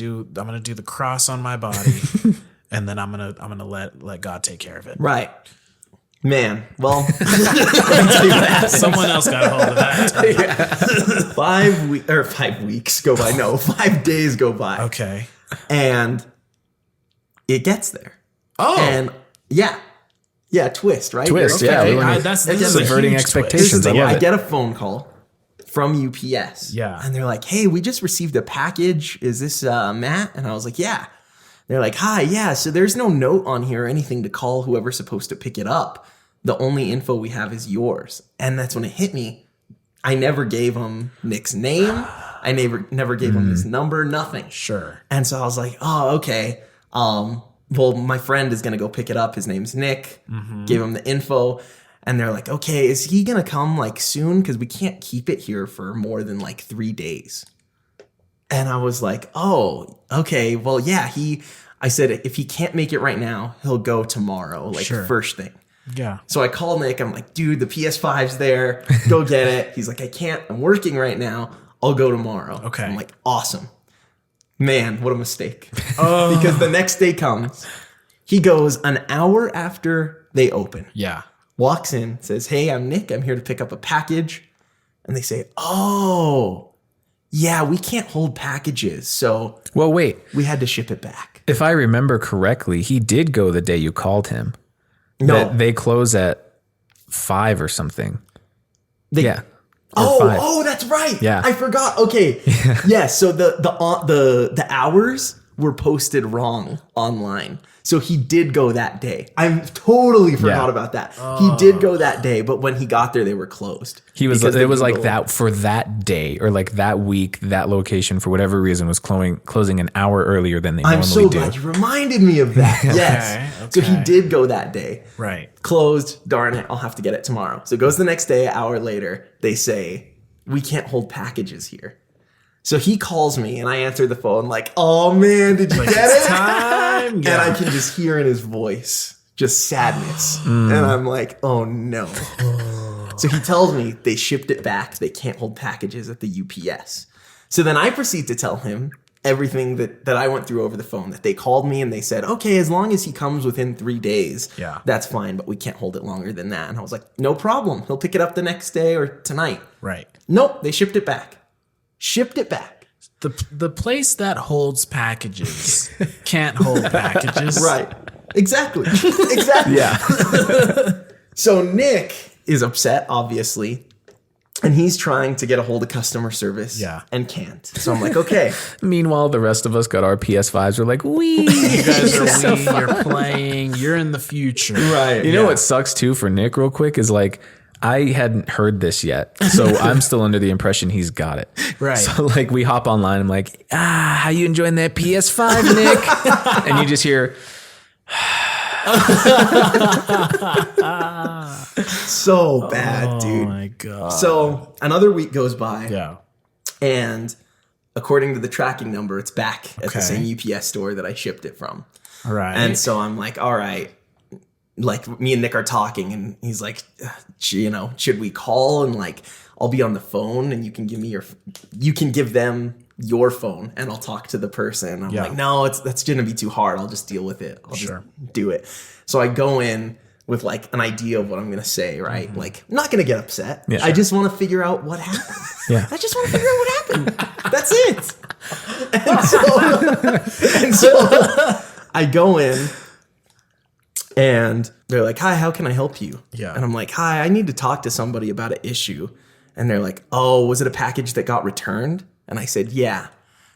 do the cross on my body, and then I'm gonna let God take care of it. Right. Man, well, let me tell you what happened. Someone else got a hold of that. 5 weeks go by. No, 5 days go by. Okay. And it gets there. Oh. And yeah, twist, right? Twist, You're yeah. expecting- This It's is a subverting huge expectations. twist. I love I it. get a phone call from UPS. Yeah. And they're like, hey, we just received a package. Is this Matt? And I was like, yeah. They're like, hi, yeah. So there's no note on here or anything to call whoever's supposed to pick it up. The only info we have is yours. And that's when it hit me. I never gave him Nick's name. I never gave him his number, nothing. Sure. And so I was like, oh, okay. Well, my friend is going to go pick it up. His name's Nick. Gave him the info. And they're like, okay, is he going to come like soon? Because we can't keep it here for more than like 3 days. And I was like, oh, okay. Well, yeah, I said, if he can't make it right now, he'll go tomorrow, like first thing. Yeah. So I called Nick. I'm like, dude, the PS5's there. Go get it. He's like, I can't. I'm working right now. I'll go tomorrow. Okay. I'm like, awesome. Man, what a mistake. Because the next day comes. He goes an hour after they open. Yeah. Walks in, says, hey, I'm Nick. I'm here to pick up a package. And they say, oh, yeah, we can't hold packages. So Well, wait. we had to ship it back. If I remember correctly, he did go the day you called him. No. They close at 5 or something. Yeah. Or 5. Oh, that's right. Yeah. I forgot. Okay. Yes. So the hours were posted wrong online. So he did go that day. I totally forgot about that. He did go that day, but when he got there, they were closed. It was Because they like Googled- that for that day or like that week, that location for whatever reason was closing an hour earlier than they I'm normally so do. glad you reminded me of that. Yes. Okay, So he okay. did go that day. Right. Closed. Darn it. I'll have to get it tomorrow. So it goes the next day, an hour later. They say, we can't hold packages here. So he calls me and I answer the phone like, oh man, did you get it? Time. And I can just hear in his voice just sadness. And I'm like, oh no. So he tells me they shipped it back. They can't hold packages at the UPS. So then I proceed to tell him everything that I went through over the phone, that they called me and they said, okay, as long as he comes within 3 days, that's fine, but we can't hold it longer than that. And I was like, no problem. He'll pick it up the next day or tonight. Right. Nope, they shipped it back. Shipped it back. The place that holds packages can't hold packages. Right. Exactly. Exactly. Yeah. So Nick is upset, obviously, and he's trying to get a hold of customer service and can't. So I'm like, okay. Meanwhile, the rest of us got our PS5s. We're like, wee. You guys are you're playing, you're in the future. Right. You know what sucks too for Nick real quick is like, I hadn't heard this yet, so I'm still under the impression he's got it. Right. So like we hop online. I'm like, how you enjoying that PS5, Nick? And you just hear, So bad, dude. Oh my God. So another week goes by. Yeah. And according to the tracking number, it's back at Okay. the same UPS store that I shipped it from. All right. And so I'm like, all right. Like me and Nick are talking and he's like, should we call and like I'll be on the phone and you can give them your phone and I'll talk to the person. I'm Yeah. like, no, that's going to be too hard. I'll just deal with it. I'll Sure. just do it. So I go in with like an idea of what I'm going to say, right? Mm-hmm. Like I'm not going to get upset. Yeah. I just want to figure out what happened. yeah. I just want to figure out what happened. That's it. And so I go in and they're like, hi, how can I help you? Yeah. And I'm like, hi, I need to talk to somebody about an issue. And they're like, oh, was it a package that got returned? And I said, yeah.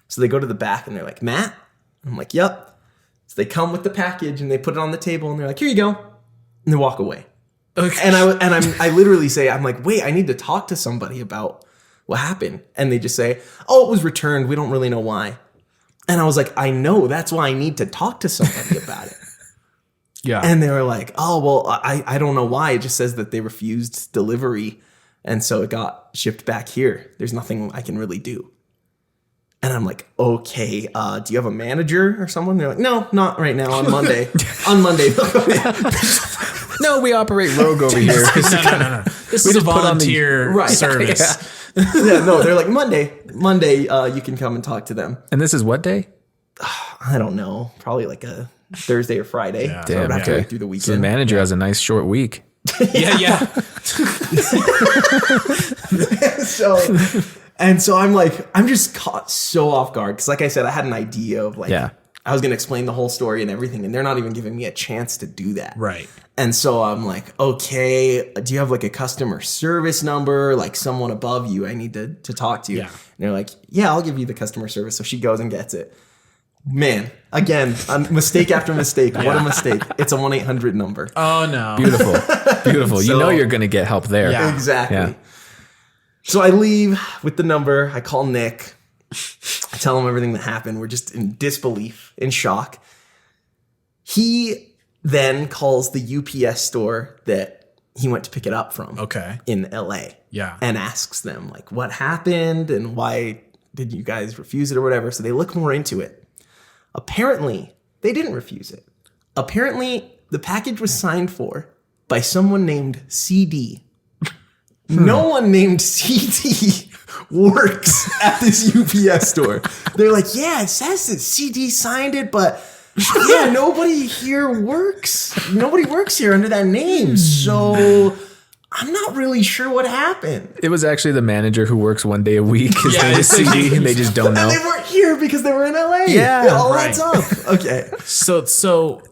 So they go to the back and they're like, Matt? And I'm like, yep. So they come with the package and they put it on the table and they're like, here you go. And they walk away. Okay. And I literally say, I'm like, wait, I need to talk to somebody about what happened. And they just say, oh, it was returned. We don't really know why. And I was like, I know. That's why I need to talk to somebody about it. Yeah. And they were like, oh, well, I don't know why. It just says that they refused delivery. And so it got shipped back here. There's nothing I can really do. And I'm like, okay, do you have a manager or someone? They're like, no, not right now. On Monday. On Monday. No, we operate Rogue over here. No. This is a just put on the- volunteer Right. service. Yeah, no, they're like, Monday, you can come and talk to them. And this is what day? I don't know. Probably like a Thursday or Friday. Yeah. So I would Damn, have to okay. like, do the So the weekend. manager has a nice short week. Yeah. So I'm like, I'm just caught so off guard. Cause like I said, I had an idea of like, Yeah. I was going to explain the whole story and everything. And they're not even giving me a chance to do that. Right. And so I'm like, okay, do you have like a customer service number? Like someone above you I need to talk to? Yeah. And they're like, yeah, I'll give you the customer service. So she goes and gets it. Man, again, mistake after mistake. What a mistake. It's a 1-800 number. Oh no. Beautiful. Beautiful. You So- know you're going to get help there. Yeah. Exactly. Yeah. So I leave with the number. I call Nick. I tell him everything that happened. We're just in disbelief, in shock. He then calls the UPS store that he went to pick it up from Okay. in LA. Yeah. And asks them, like, what happened and why did you guys refuse it or whatever? So they look more into it. Apparently, they didn't refuse it. Apparently, the package was signed for by someone named CD. No one named CD works at this UPS store. They're like, yeah, it says that CD signed it, but yeah, nobody here works. Nobody works here under that name. So I'm not really sure what happened. It was actually the manager who works one day a week. His Yeah, name is it's like- CD and they just don't And know. they weren't here because they were in LA. Yeah, it all right. adds up. Okay. So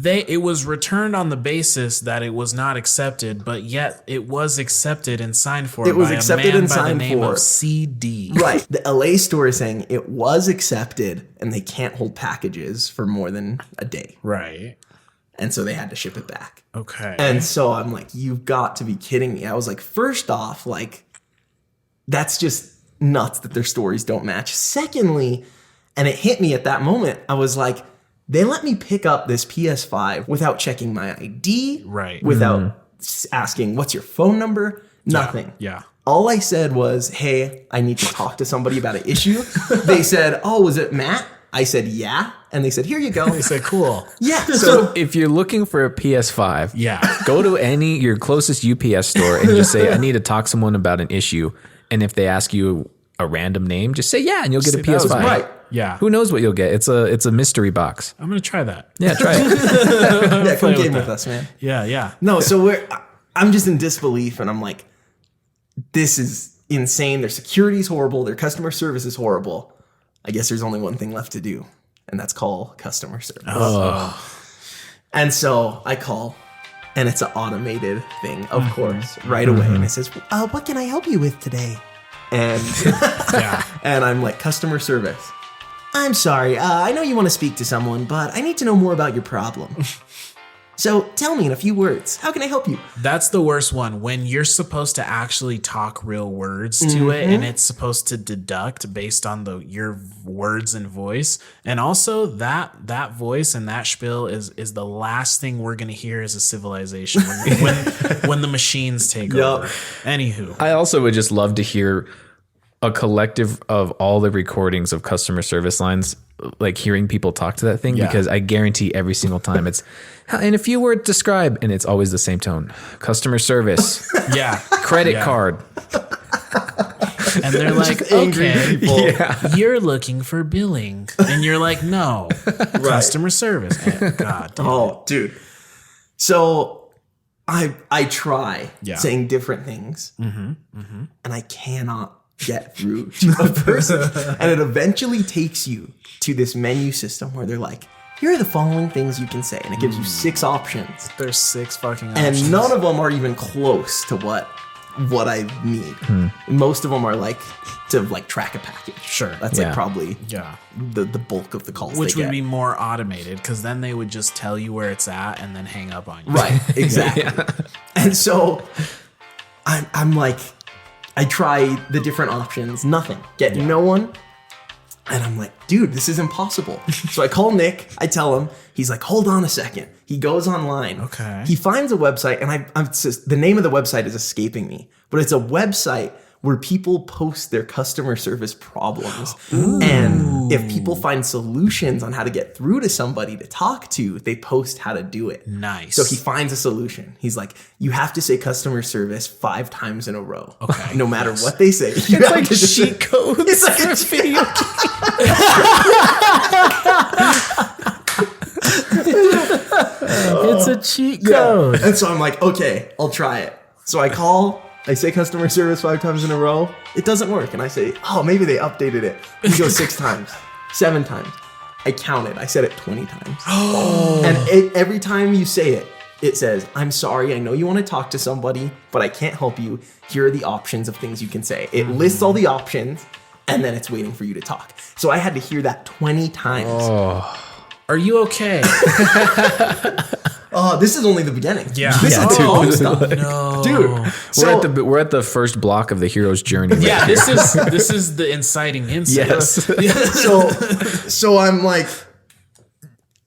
it was returned on the basis that it was not accepted, but yet it was accepted and signed for It was by accepted a man and by the signed name for. of CD. Right. The LA store is saying it was accepted and they can't hold packages for more than a day. Right. And so they had to ship it back. Okay. And so I'm like, you've got to be kidding me. I was like, first off, like, that's just nuts that their stories don't match. Secondly, and it hit me at that moment, I was like, they let me pick up this PS5 without checking my ID, Right. without asking, what's your phone number? Nothing. Yeah. All I said was, hey, I need to talk to somebody about an issue. They said, oh, was it Matt? I said, yeah. And they said, here you go. They said, cool. Yeah. So if you're looking for a PS5, Yeah. go to your closest UPS store and just say, I need to talk to someone about an issue. And if they ask you a random name, just say, yeah, and you'll get a Say that was PS5. right. Yeah. Who knows what you'll get? It's a mystery box. I'm going to try that. Yeah, try it. Yeah, come play with game with that. us, man. Yeah. Yeah. No, so I'm just in disbelief and I'm like, this is insane. Their security's horrible. Their customer service is horrible. I guess there's only one thing left to do, and that's call customer service. And so I call, and it's an automated thing, of course, right away. And it says, what can I help you with today? And Yeah. and I'm like, customer service. I'm sorry, I know you want to speak to someone, but I need to know more about your problem. So tell me in a few words, how can I help you? That's the worst one, when you're supposed to actually talk real words to it, and it's supposed to deduct based on your words and voice. And also that voice and that spiel is the last thing we're gonna hear as a civilization when the machines take over. Anywho, I also would just love to hear a collective of all the recordings of customer service lines, like hearing people talk to that thing, because I guarantee every single time it's in a few words describe, and it's always the same tone. Customer service, credit card. And they're like, Just angry okay, people. you're looking for billing. And you're like, no, customer service. And God damn it. Oh, dude. So I try saying different things, and I cannot get through to a person. And it eventually takes you to this menu system where they're like, here are the following things you can say. And it gives you 6 options. There's 6 fucking options. And none of them are even close to what I need. Most of them are like to like track a package. Sure. That's like probably Yeah. the bulk of the calls Which they would get. be more automated, because then they would just tell you where it's at and then hang up on you. Right, exactly. And so I'm like, I try the different options, nothing, get no one. And I'm like, dude, this is impossible. So I call Nick, I tell him, he's like, hold on a second. He goes online. Okay. He finds a website, and the name of the website is escaping me, but it's a website where people post their customer service problems. And if people find solutions on how to get through to somebody to talk to, they post how to do it. Nice. So he finds a solution. He's like, you have to say customer service 5 times in a row. Okay. No matter what they say. It's like cheat codes. It's like a video It's a cheat code. And so I'm like, okay, I'll try it. So I call, I say customer service 5 times in a row. It doesn't work. And I say, oh, maybe they updated it. We go 6 times, 7 times. I counted. I said it 20 times. And every time you say it, it says, I'm sorry, I know you want to talk to somebody, but I can't help you. Here are the options of things you can say. It lists all the options, and then it's waiting for you to talk. So I had to hear that 20 times. Are you okay? Oh, this is only the beginning. Yeah. This is the fun stuff. No. Dude. So, We're at the first block of the hero's journey. Right Yeah, here. this is the inciting incident. Yes. so I'm like,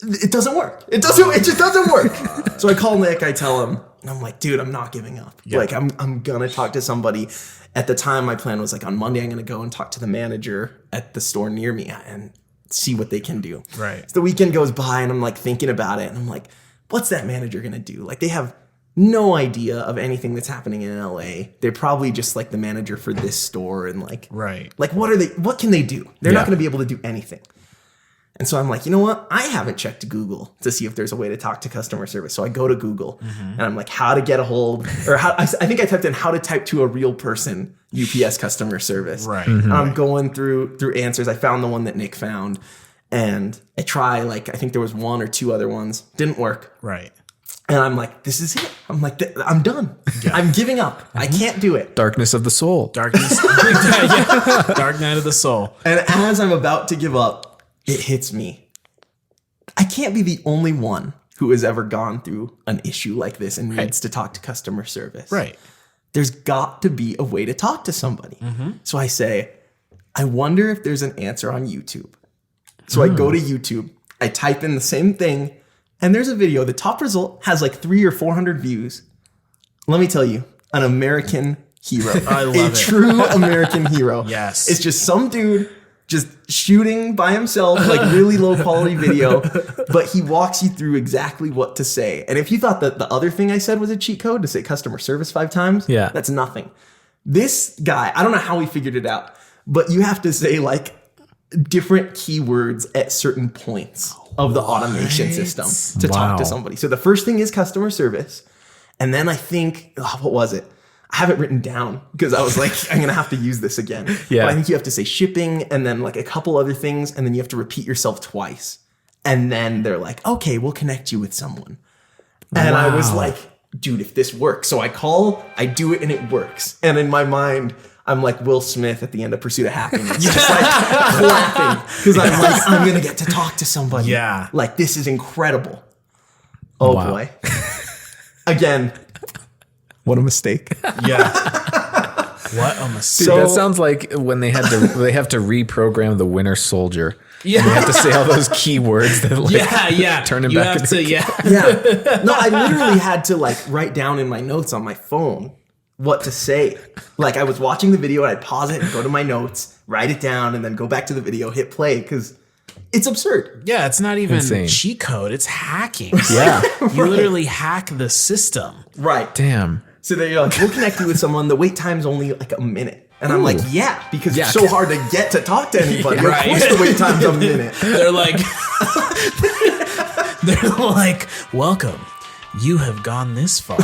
it doesn't work. It just doesn't work. So I call Nick, I tell him, and I'm like, dude, I'm not giving up. Yeah. Like I'm gonna talk to somebody. At the time, my plan was like on Monday, I'm gonna go and talk to the manager at the store near me and see what they can do. Right. So the weekend goes by and I'm like thinking about it, and I'm like, what's that manager gonna do? Like they have no idea of anything that's happening in LA. They're probably just like the manager for this store, and like, Right. like what can they do? They're not gonna be able to do anything. And so I'm like, you know what? I haven't checked Google to see if there's a way to talk to customer service. So I go to Google and I'm like, how to get a hold, or how, I think I typed in how to type to a real person UPS customer service. Right. And I'm going through answers. I found the one that Nick found, and I try, like, I think there was 1 or 2 other ones. Didn't work. Right. And I'm like, this is it. I'm like, I'm done. I'm giving up. I can't do it. Darkness of the soul. Darkness. Yeah. Dark night of the soul. And as I'm about to give up, it hits me. I can't be the only one who has ever gone through an issue like this and needs to talk to customer service. Right. There's got to be a way to talk to somebody. So I say, I wonder if there's an answer on YouTube. So I go to YouTube, I type in the same thing, and there's a video. The top result has like 300 or 400 views. Let me tell you, an American hero. I love a it. true American hero. Yes. It's just some dude just shooting by himself, like really low quality video, but he walks you through exactly what to say. And if you thought that the other thing I said was a cheat code to say customer service 5 times, that's nothing. This guy, I don't know how he figured it out, but you have to say like different keywords at certain points of the automation system to talk to somebody. So the first thing is customer service. And then I think, what was it? I have it written down because I was like, I'm going to have to use this again. Yeah. But I think you have to say shipping and then like a couple other things. And then you have to repeat yourself twice. And then they're like, okay, we'll connect you with someone. And I was like, dude, if this works. So I call, I do it, and it works. And in my mind, I'm like Will Smith at the end of Pursuit of Happiness. Just like clapping. Because I'm like, I'm going to get to talk to somebody. Yeah. Like, this is incredible. Oh Wow. boy. Again, what a mistake. Yeah. What a mistake. Dude, that sounds like when they have to reprogram the Winter Soldier. Yeah. They have to say all those key words that yeah. turn him you back have into to, a yeah. Yeah. No, I literally had to like write down in my notes on my phone what to say. Like I was watching the video and I'd pause it and go to my notes, write it down, and then go back to the video, hit play, because it's absurd. Yeah, it's not even Insane. cheat code. It's hacking. Yeah. You literally hack the system. Right. Damn. So they're like, we'll connect you with someone. The wait time's only like a minute. And I'm like, yeah, because Yeah. it's so hard to get to talk to anybody. Yeah, Of course the wait time's a minute. They're like, welcome. You have gone this far.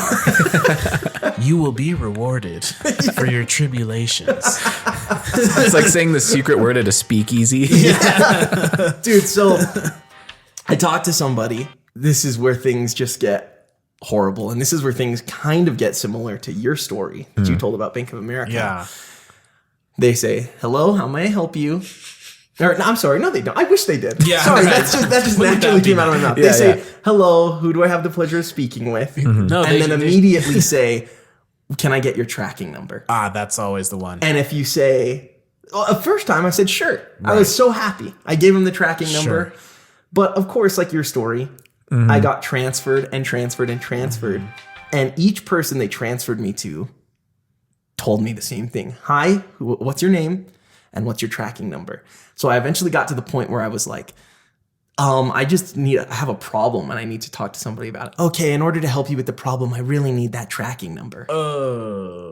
You will be rewarded for your tribulations. It's like saying the secret word at a speakeasy. Dude, so I talked to somebody. This is where things just get horrible. And this is where things kind of get similar to your story that you told about Bank of America. Yeah. They say, hello, how may I help you? Or, no, I'm sorry, no, they don't. I wish they did. Yeah, sorry, right. that just Wouldn't naturally that be came out of my mouth. Yeah, They say, yeah. hello, who do I have the pleasure of speaking with? No, And then immediately say, can I get your tracking number? that's always the one. And if you say, well, the first time I said, sure. I was so happy. I gave him the tracking number. Sure. But of course, like your story, I got transferred and transferred and transferred. And each person they transferred me to told me the same thing. Hi, what's your name? And what's your tracking number? So I eventually got to the point where I was like, I have a problem and I need to talk to somebody about it. Okay, in order to help you with the problem, I really need that tracking number.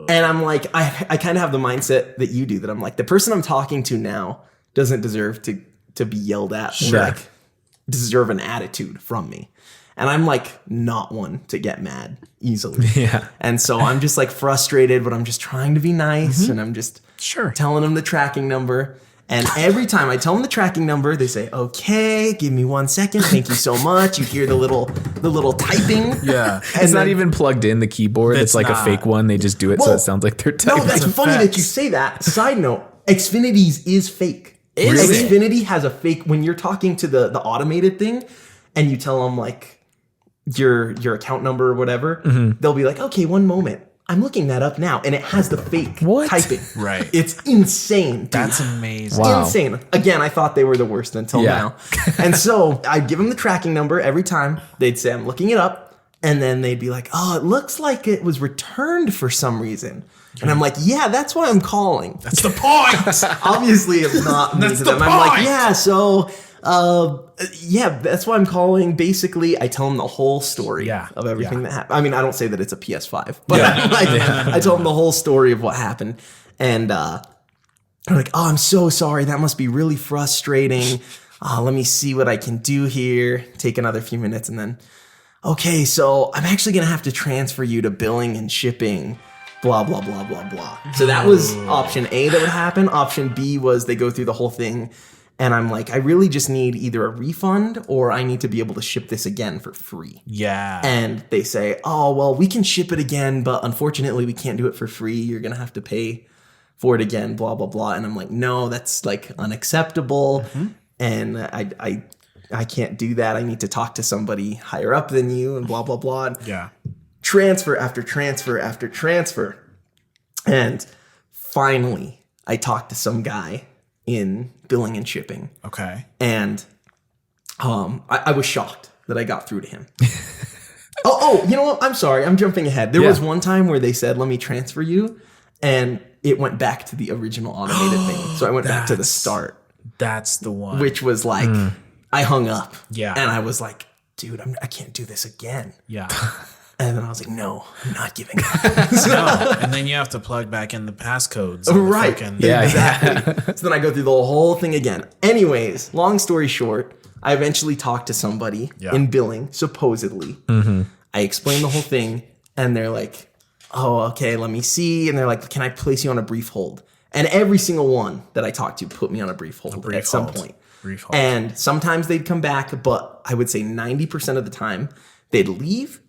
And I'm like, I kind of have the mindset that you do, that I'm like, the person I'm talking to now doesn't deserve to be yelled at or like deserve an attitude from me. And I'm like not one to get mad easily. Yeah. And so I'm just like frustrated, but I'm just trying to be nice and I'm just telling them the tracking number. And every time I tell them the tracking number, they say, okay, give me 1 second. Thank you so much. You hear the little typing. Yeah. It's not even plugged in the keyboard. It's like not. a fake one. They just do it so Well, it sounds like they're No, typing. that's funny that you say that. Side note, Xfinity's is fake. Is it? Xfinity has a fake, when you're talking to the automated thing and you tell them like your account number or whatever, they'll be like, okay, 1 moment. I'm looking that up now. And it has the fake typing. Right. It's insane, dude. That's amazing. Wow. Insane. Again, I thought they were the worst until now. And so I'd give them the tracking number every time. They'd say, I'm looking it up. And then they'd be like, oh, it looks like it was returned for some reason. And I'm like, yeah, that's why I'm calling. That's the point. Obviously, it's not me That's to the them. I'm like, point. yeah, so, that's why I'm calling. Basically, I tell them the whole story of everything that happened. I mean, I don't say that it's a PS5, but I tell them the whole story of what happened. And they're like, oh, I'm so sorry. That must be really frustrating. Let me see what I can do here. Take another few minutes and then, okay, so I'm actually going to have to transfer you to billing and shipping. Blah, blah, blah, blah, blah. So that was option A that would happen. Option B was they go through the whole thing. And I'm like, I really just need either a refund or I need to be able to ship this again for free. Yeah. And they say, oh, well, we can ship it again, but unfortunately we can't do it for free. You're going to have to pay for it again, blah, blah, blah. And I'm like, no, that's like unacceptable. And I can't do that. I need to talk to somebody higher up than you and blah, blah, blah. Yeah. Transfer after transfer after transfer. And finally, I talked to some guy in billing and shipping. Okay. And I was shocked that I got through to him. You know what? I'm sorry. I'm jumping ahead. There was one time where they said, let me transfer you. And it went back to the original automated thing. So I went back to the start. That's the one. Which was like, I hung up. Yeah. And I was like, dude, I can't do this again. Yeah. And then I was like, no, I'm not giving up. No. And then you have to plug back in the passcodes. Right. Yeah. Exactly. So then I go through the whole thing again. Anyways, long story short, I eventually talked to somebody in billing, supposedly. I explained the whole thing, and they're like, oh, okay, let me see. And they're like, can I place you on a brief hold? And every single one that I talked to put me on a brief hold at some point. Brief hold. And sometimes they'd come back, but I would say 90% of the time they'd leave.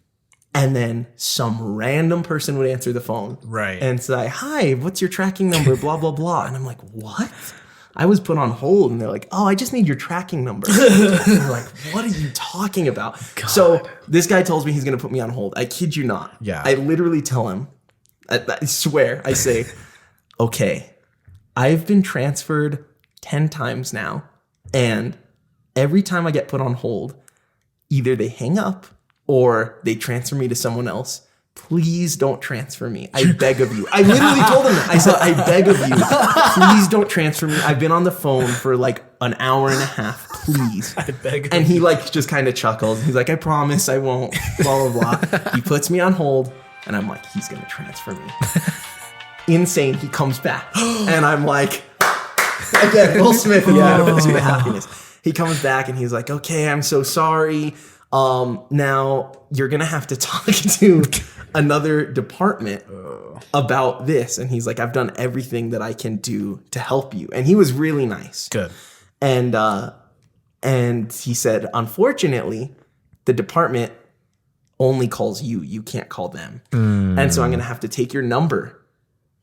And then some random person would answer the phone. Right. And say, hi, what's your tracking number? Blah, blah, blah. And I'm like, what? I was put on hold and they're like, oh, I just need your tracking number. I'm like, what are you talking about? So this guy tells me he's going to put me on hold. I kid you not. Yeah. I literally tell him, I swear, I say, okay, I've been transferred 10 times now. And every time I get put on hold, either they hang up or they transfer me to someone else. Please don't transfer me. I beg of you. I literally told him that. I said, I beg of you. Please don't transfer me. I've been on the phone for like an hour and a half. Please. I beg of And he like just kind of chuckles. He's like, I promise I won't. Blah, blah, blah. He puts me on hold and I'm like, he's going to transfer me. Insane. He comes back. And I'm like, again, Will Smith in the Pursuit of Happiness. He comes back and he's like, okay, I'm so sorry. Now you're going to have to talk to another department about this. And he's like, I've done everything that I can do to help you. And he was really nice. Good. And he said, unfortunately, the department only calls you. You can't call them. And so I'm going to have to take your number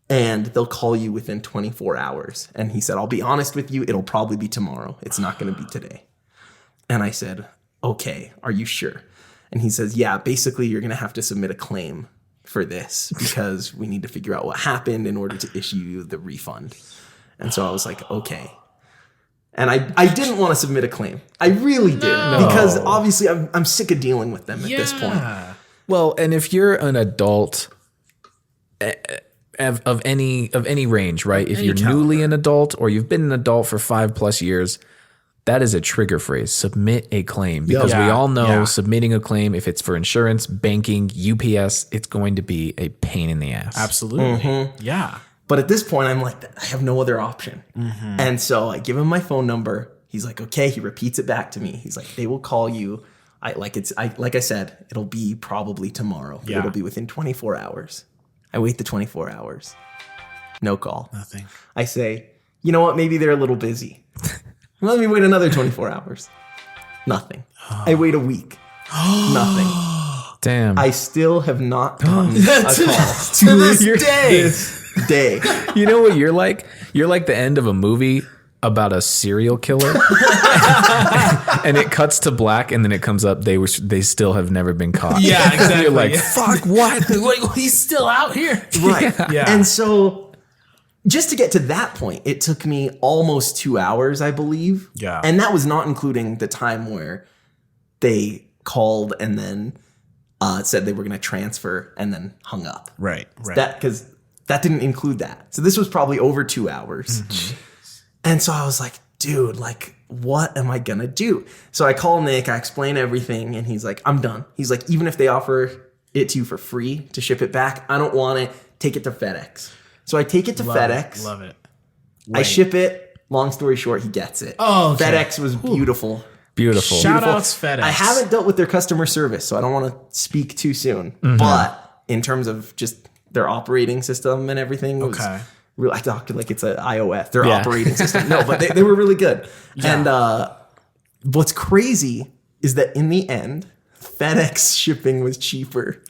and they'll call you within 24 hours. And he said, I'll be honest with you. It'll probably be tomorrow. It's not going to be today. And I said, okay, are you sure? And he says, yeah, basically you're going to have to submit a claim for this because we need to figure out what happened in order to issue you the refund. And so I was like, okay. And I didn't want to submit a claim. I really did because obviously I'm sick of dealing with them at this point. Well, and if you're an adult of any range, right? If you're newly an adult or you've been an adult for 5+ years, that is a trigger phrase. Submit a claim because we all know submitting a claim, if it's for insurance, banking, UPS, it's going to be a pain in the ass. Absolutely. Yeah. But at this point, I'm like, I have no other option. And so I give him my phone number. He's like, okay. He repeats it back to me. He's like, they will call you. Like I said, it'll be probably tomorrow. Yeah. It'll be within 24 hours. I wait the 24 hours. No call. Nothing. I say, you know what? Maybe they're a little busy. Let me wait another 24 hours. Nothing. I wait a week. Nothing. Damn. I still have not gotten a call to this day. You know what you're like? You're like the end of a movie about a serial killer. And it cuts to black and then it comes up they still have never been caught. Yeah, exactly. You're like, fuck, what? Wait, he's still out here. Right. Yeah. And so just to get to that point, it took me almost 2 hours, I believe. Yeah. And that was not including the time where they called and then said they were going to transfer and then hung up. Right. Because that didn't include that. So this was probably over 2 hours. And so I was like, dude, like, what am I going to do? So I call Nick, I explain everything, and he's like, I'm done. He's like, even if they offer it to you for free to ship it back, I don't want it. Take it to FedEx. So I take it to FedEx. Love it. I ship it. Long story short, he gets it. Oh, okay. FedEx was beautiful. Beautiful. Shout outs FedEx. I haven't dealt with their customer service, so I don't want to speak too soon. But in terms of just their operating system and everything, it was real. I talked like it's an iOS, their operating system. No, but they were really good. And what's crazy is that in the end, FedEx shipping was cheaper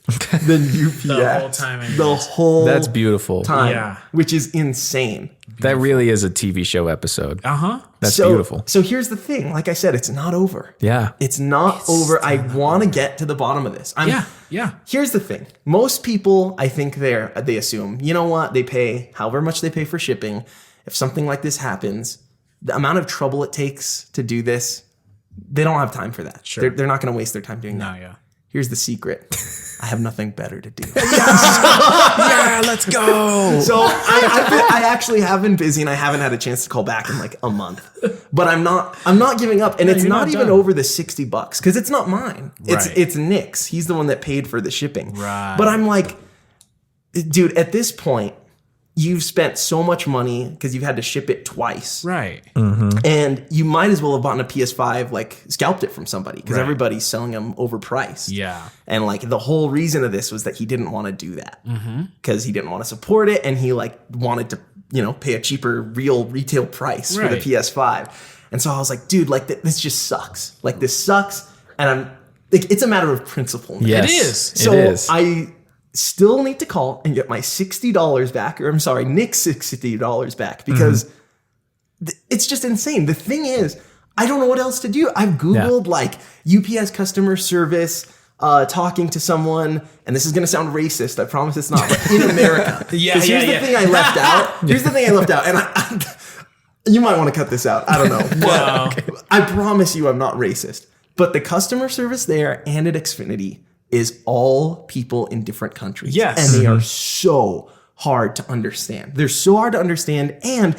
than UPS. The whole time. The whole That's beautiful. time. Yeah. Which is insane. That really is a TV show episode. That's So- beautiful. So here's the thing. Like I said, it's not over. Yeah. It's not over. I want to get to the bottom of this. Yeah. Here's the thing. Most people, I think they assume, you know what? They pay however much they pay for shipping. If something like this happens, the amount of trouble it takes to do this, they don't have time for that. Sure. They're not going to waste their time doing that. No, yeah. Here's the secret. I have nothing better to do. Yeah, let's go. So I actually have been busy and I haven't had a chance to call back in like a month. But I'm not giving up. And it's you're not not even done. over the $60 because it's not mine. Right. It's Nick's. He's the one that paid for the shipping. Right. But I'm like, dude, at this point, you've spent so much money because you've had to ship it twice. Right. And you might as well have bought a PS5, like scalped it from somebody because Right. everybody's selling them overpriced. Yeah. And like the whole reason of this was that he didn't want to do that because he didn't want to support it. And he like wanted to, pay a cheaper real retail price for the Right. PS5. And so I was like, dude, like this just sucks. Like this sucks. And I'm like, it's a matter of principle. Man. Yes, It is. So it is. I still need to call and get my $60 back, or I'm sorry, Nick's $60 back because it's just insane. The thing is, I don't know what else to do. I've Googled like UPS customer service, talking to someone, and this is going to sound racist. I promise it's not. But in America, here's the thing I left out. Here's the thing I left out, and you might want to cut this out. I don't know, but I promise you, I'm not racist. But the customer service there and at Xfinity is all people in different countries. Yes, and they are so hard to understand. They're so hard to understand, and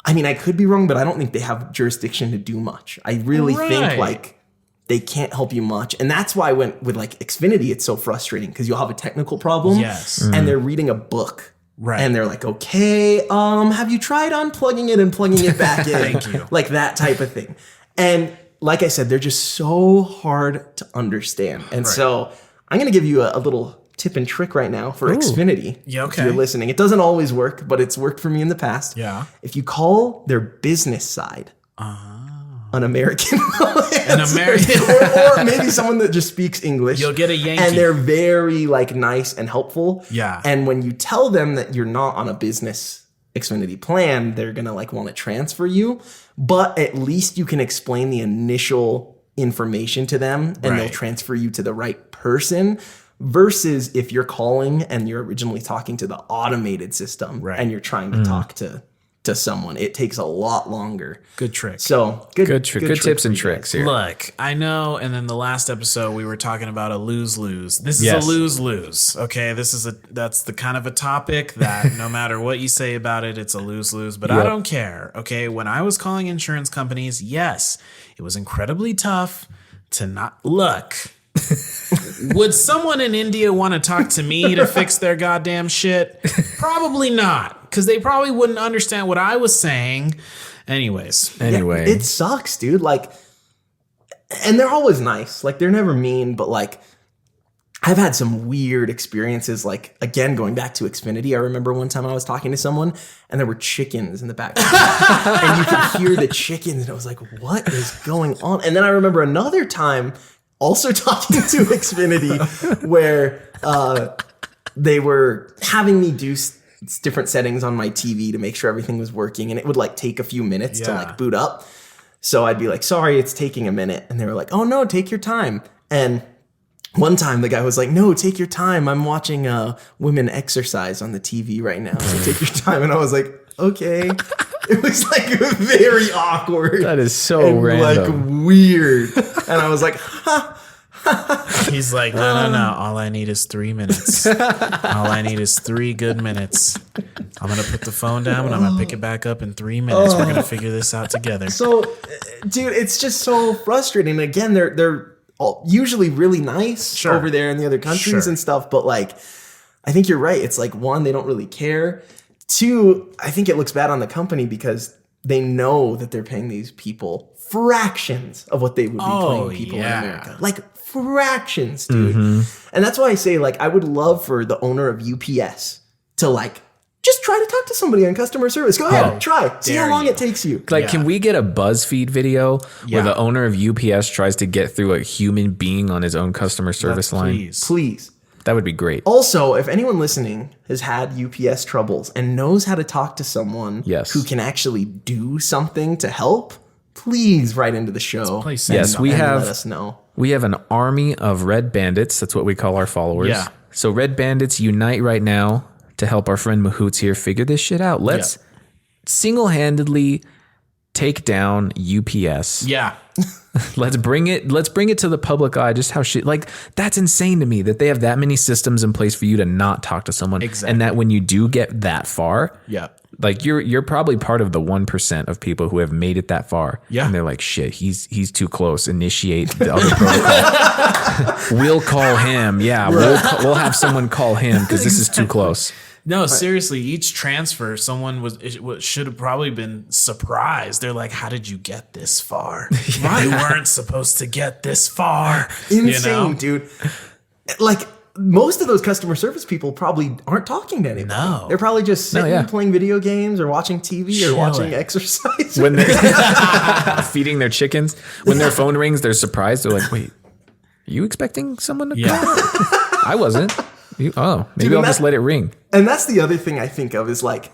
I mean, I could be wrong, but I don't think they have jurisdiction to do much. I really think like they can't help you much. And that's why with like Xfinity, it's so frustrating because you'll have a technical problem and they're reading a book. Right. And they're like, okay, have you tried unplugging it and plugging it back in? Thank you. Like that type of thing. And like I said, they're just so hard to understand. And so I'm going to give you a little tip and trick right now for Xfinity. Yeah, okay. If you're listening. It doesn't always work, but it's worked for me in the past. Yeah. If you call their business side an American or maybe someone that just speaks English, you'll get a Yankee. And they're very like nice and helpful. Yeah. And when you tell them that you're not on a business Xfinity plan, they're going to like want to transfer you, but at least you can explain the initial information to them and they'll transfer you to the right person. Versus if you're calling and you're originally talking to the automated system and you're trying to talk to someone, it takes a lot longer. Good trick. So good tips and tricks here. Look, I know. And then the last episode we were talking about a lose-lose. This is a lose-lose. Okay, that's the kind of a topic that no matter what you say about it, it's a lose-lose. But I don't care. Okay, when I was calling insurance companies, yes, it was incredibly tough to not look. Would someone in India want to talk to me to fix their goddamn shit? Probably not, because they probably wouldn't understand what I was saying. Anyway, it sucks, dude. Like, and they're always nice. Like, they're never mean, but like, I've had some weird experiences. Like, again, going back to Xfinity, I remember one time I was talking to someone and there were chickens in the background and you could hear the chickens and I was like, what is going on? And then I remember another time also talking to Xfinity where they were having me do different settings on my TV to make sure everything was working, and it would like take a few minutes to like boot up. So I'd be like, sorry, it's taking a minute. And they were like, oh no, take your time. And one time the guy was like, no, take your time. I'm watching women exercise on the TV right now. So take your time. And I was like, okay. It was like very awkward. That is so and random. like weird. And I was like, ha. He's like, no. All I need is 3 minutes. All I need is 3 good minutes. I'm going to put the phone down and I'm going to pick it back up in 3 minutes. We're going to figure this out together. So, dude, it's just so frustrating. Again, they're usually really nice over there in the other countries and stuff. But like, I think you're right. It's like, one, they don't really care. Two, I think it looks bad on the company because they know that they're paying these people fractions of what they would be paying people in America. Like fractions, dude. And that's why I say, like, I would love for the owner of UPS to like just try to talk to somebody on customer service. Go ahead, try. See how long it takes you. Like, can we get a BuzzFeed video where the owner of UPS tries to get through a human being on his own customer service line? Please. That would be great. Also, if anyone listening has had UPS troubles and knows how to talk to someone who can actually do something to help, please write into the show. Yes, we have. Let us know. We have an army of red bandits. That's what we call our followers. Yeah. So red bandits unite right now to help our friend Mahoots here figure this shit out. Let's single-handedly take down UPS. Yeah. Let's bring it to the public eye, just how shit, like, that's insane to me that they have that many systems in place for you to not talk to someone. Exactly. And that when you do get that far, like you're probably part of the 1% of people who have made it that far. Yeah. And they're like, shit, he's too close. Initiate the other protocol. We'll call him. Yeah. We'll have someone call him because this is too close. No, seriously, each transfer, someone should have probably been surprised. They're like, how did you get this far? You weren't supposed to get this far. Insane, dude. Like, most of those customer service people probably aren't talking to anybody. No. They're probably just sitting playing video games or watching TV or watching exercise. When they're feeding their chickens, when their phone rings, they're surprised. They're like, wait, are you expecting someone to call? I wasn't. Maybe I'll just let it ring. And that's the other thing I think of is like,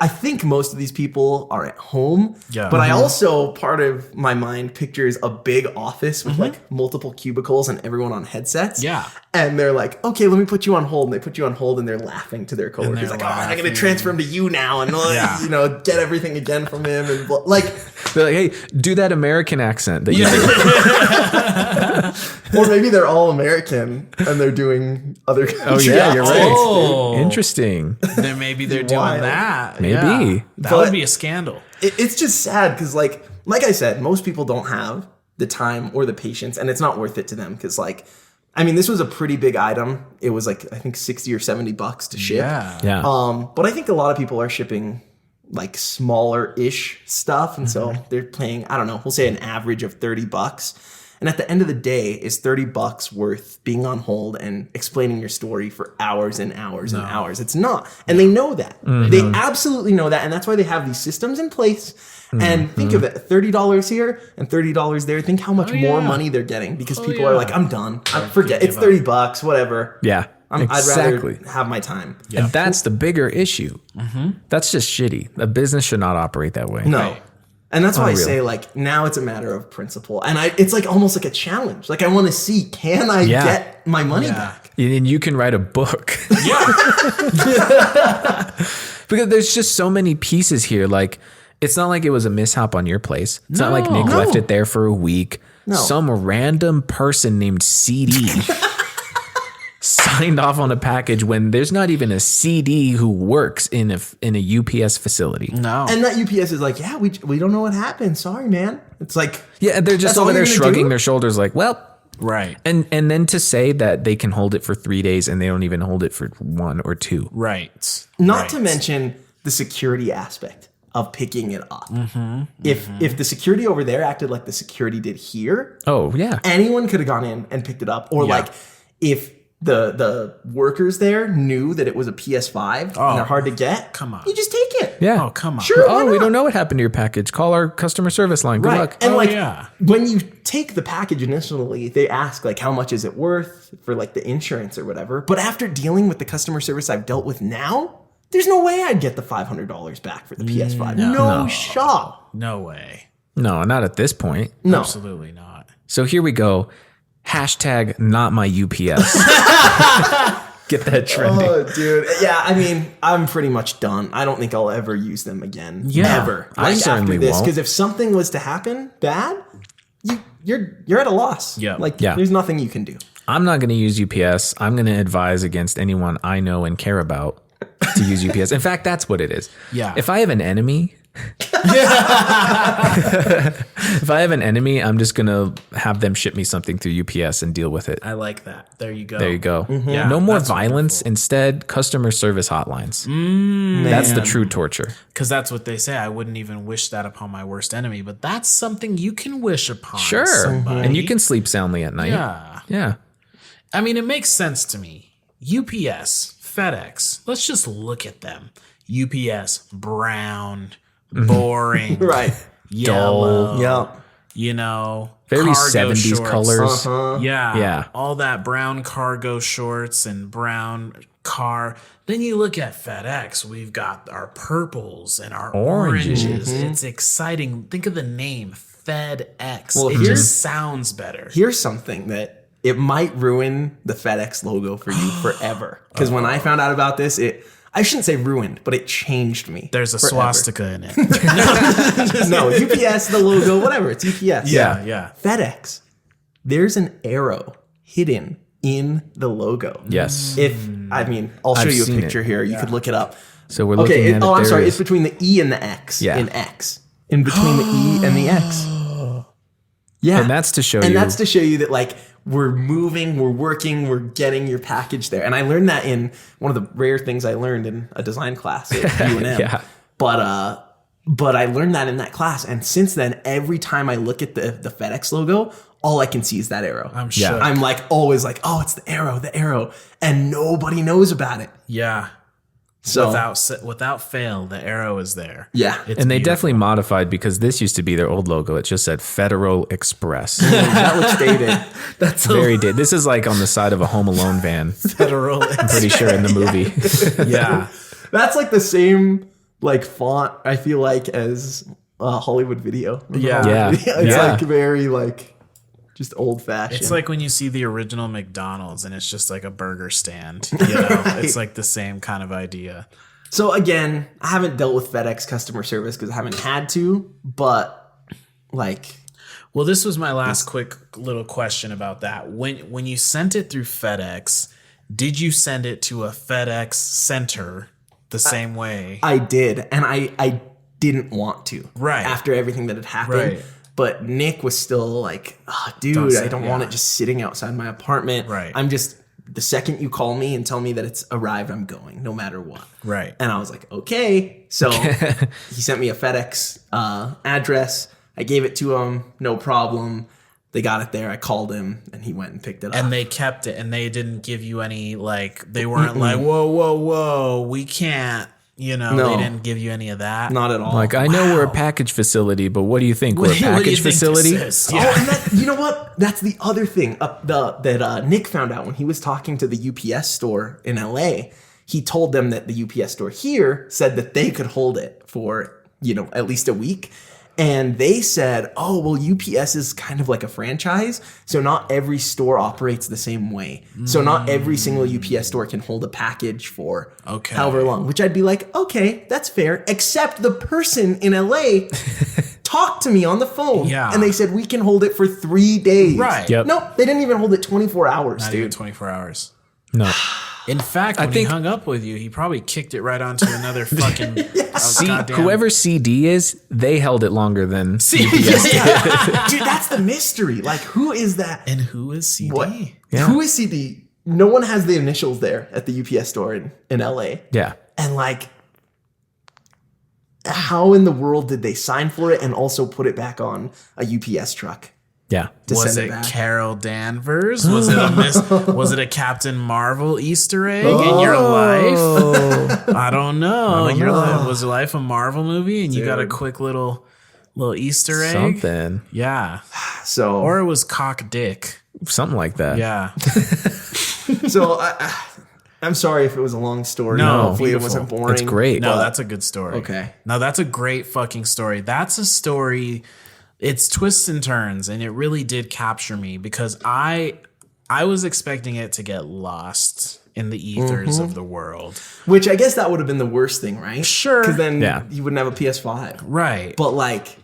I think most of these people are at home. Yeah. But I also, part of my mind pictures a big office with like multiple cubicles and everyone on headsets. Yeah. And they're like, okay, let me put you on hold. And they put you on hold and they're laughing to their coworkers. they're Like, oh, I'm going to laughing. transfer him to you now and, Yeah. you know, get everything again from him. And like, They're like, hey, do that American accent that you do. or maybe they're all American and they're doing other Oh, yeah, you're right. Oh. Interesting. Then maybe they're doing Wild. that. Maybe. Yeah. That But- would be a scandal. It's just sad because like I said, most people don't have the time or the patience, and it's not worth it to them because like, I mean, this was a pretty big item. It was like, I think $60 or $70 to ship. Yeah. Yeah. But I think a lot of people are shipping like smaller-ish stuff, and so they're paying, I don't know, we'll say an average of $30. And at the end of the day, is $30 worth being on hold and explaining your story for hours and hours and hours? It's not. And they know that. They absolutely know that. And that's why they have these systems in place. And think of it, $30 here and $30 there. Think how much more money they're getting because people are like, I'm done. I forget. It's $30, whatever. Yeah. Exactly. I'd rather have my time. And that's the bigger issue. That's just shitty. A business should not operate that way. No. Right. And that's why I Unreal. say like now it's a matter of principle. And it's like almost like a challenge. Like I want to see, can I get my money back? And you can write a book. Yeah. Because there's just so many pieces here. Like, it's not like it was a mishap on your place. It's not like Nick No. left it there for a week. No. Some random person named CD signed off on a package when there's not even a CD who works in a UPS facility. No. And that UPS is like, yeah, we don't know what happened. Sorry, man. It's like, Yeah, they're just That's all over there you're gonna shrugging do? their shoulders like, well, Right. and then to say that they can hold it for 3 days and they don't even hold it for 1 or 2. Right. not Right. to mention the security aspect of picking it up. If the security over there acted like the security did here, Oh, yeah. anyone could have gone in and picked it up. Or like if the workers there knew that it was a PS5 and they're hard to get, come on. you just take it. Yeah. Oh, come on. Sure. why Oh, we not? don't know what happened to your package. Call our customer service line. Good Right. luck. And Oh, like yeah. when you take the package initially, they ask like how much is it worth for like the insurance or whatever. But after dealing with the customer service I've dealt with now, there's no way I'd get the $500 back for the PS5. No shot. No way. No, not at this point. No. Absolutely not. So here we go. Hashtag not my UPS. Get that trending. Oh, dude. Yeah, I mean, I'm pretty much done. I don't think I'll ever use them again. Yeah, Ever. I certainly won't. Because if something was to happen bad, you're at a loss. Yeah. Like Yeah. there's nothing you can do. I'm not going to use UPS. I'm going to advise against anyone I know and care about to use UPS. In fact, that's what it is. Yeah. If I have an enemy, I'm just going to have them ship me something through UPS and deal with it. I like that. There you go. There you go. Yeah, No more that's violence. Instead, customer service hotlines. That's the true torture. Because that's what they say. I wouldn't even wish that upon my worst enemy, but that's something you can wish upon. Sure. somebody. And you can sleep soundly at night. Yeah. Yeah. I mean, it makes sense to me. UPS, FedEx, let's just look at them. UPS, brown, boring, Right. yellow, Yeah. you know, Very cargo 70s shorts. colors. Yeah. Yeah. All that brown cargo shorts and brown car. Then you look at FedEx. We've got our purples and our Oranges. oranges. It's exciting. Think of the name FedEx. Well, it here's- just sounds better. Here's something that it might ruin the FedEx logo for you forever. Because when I found out about this, I shouldn't say ruined, but it changed me. There's a forever. swastika in it. No, UPS, the logo, whatever. It's UPS. Yeah, yeah. FedEx, there's an arrow hidden in the logo. Yes. I'll show I've you a seen picture it. here. You could look it up. So we're looking Okay, at it. I'm There sorry. is- It's between the E and the X. Yeah. In X. In between the E and the X. Yeah. And that's to show And you. that's to show you that like we're moving, we're working, we're getting your package there. And I learned that in one of the rare things I learned in a design class at UNM. Yeah. But I learned that in that class. And since then, every time I look at the FedEx logo, all I can see is that arrow. I'm Yeah. sure. I'm like always like, oh, it's the arrow. And nobody knows about it. Yeah. So Without fail, the arrow is there. yeah. It's and they beautiful. definitely modified because this used to be their old logo. It just said Federal Express. That looks dated. That's Very did. This is like on the side of a Home Alone van. federal. Pretty sure in the movie. Yeah. That's like the same like font, I feel like, as Hollywood Video. Remember Yeah. Hollywood Yeah. Video? It's Yeah. like very like just old fashioned. It's like when you see the original McDonald's and it's just like a burger stand. You know, it's like the same kind of idea. So again, I haven't dealt with FedEx customer service because I haven't had to, but like, Well, this was my last quick little question about that. When you sent it through FedEx, did you send it to a FedEx center the same way? I did, and I didn't want to. Right. After everything that had happened. Right. But Nick was still like, oh, dude, I don't want it just sitting outside my apartment. Right. I'm just, the second you call me and tell me that it's arrived, I'm going, no matter what. Right. And I was like, okay. So he sent me a FedEx address. I gave it to him, no problem. They got it there. I called him, and he went and picked it up. And they kept it, and they didn't give you any, like, they weren't like, whoa, we can't, you know, No. they didn't give you any of that. Not at all. Like, I know we're a package facility, but what do you think? We're a What do you package think facility? this is? Oh, Yeah. and that, you know what? That's the other thing that Nick found out when he was talking to the UPS store in LA. He told them that the UPS store here said that they could hold it for, you know, at least a week. And they said, oh, well, UPS is kind of like a franchise. So not every store operates the same way. So not every single UPS store can hold a package for Okay. however long, which I'd be like, okay, that's fair. Except the person in LA talked to me on the phone. Yeah. And they said, we can hold it for 3 days. Right. Yep. Nope, they didn't even hold it 24 hours, Not even dude. 24 hours. No. In fact, when think- he hung up with you, he probably kicked it right onto another fucking Whoever CD is, they held it longer than Yeah. Dude, that's the mystery. Like, who is that? And who is CD? What? Yeah. Who is CD? No one has the initials there at the UPS store in LA. Yeah. And like, how in the world did they sign for it and also put it back on a UPS truck? Yeah. To Was send it back? Carol Danvers? Was it was it a Captain Marvel Easter egg in your life? I don't know. Your life was your life a Marvel movie and you got a quick little Easter egg? Something. Yeah. So, Or it was cock dick. Something like that. Yeah. so I'm sorry if it was a long story. No, Hopefully beautiful. it wasn't boring. It's great. No, but- that's a good story. Okay. No, that's a great fucking story. That's a story. It's twists and turns, and it really did capture me because I was expecting it to get lost in the ethers of the world. Which I guess that would have been the worst thing, right? Sure. Because then Yeah. you wouldn't have a PS5. Right. But like,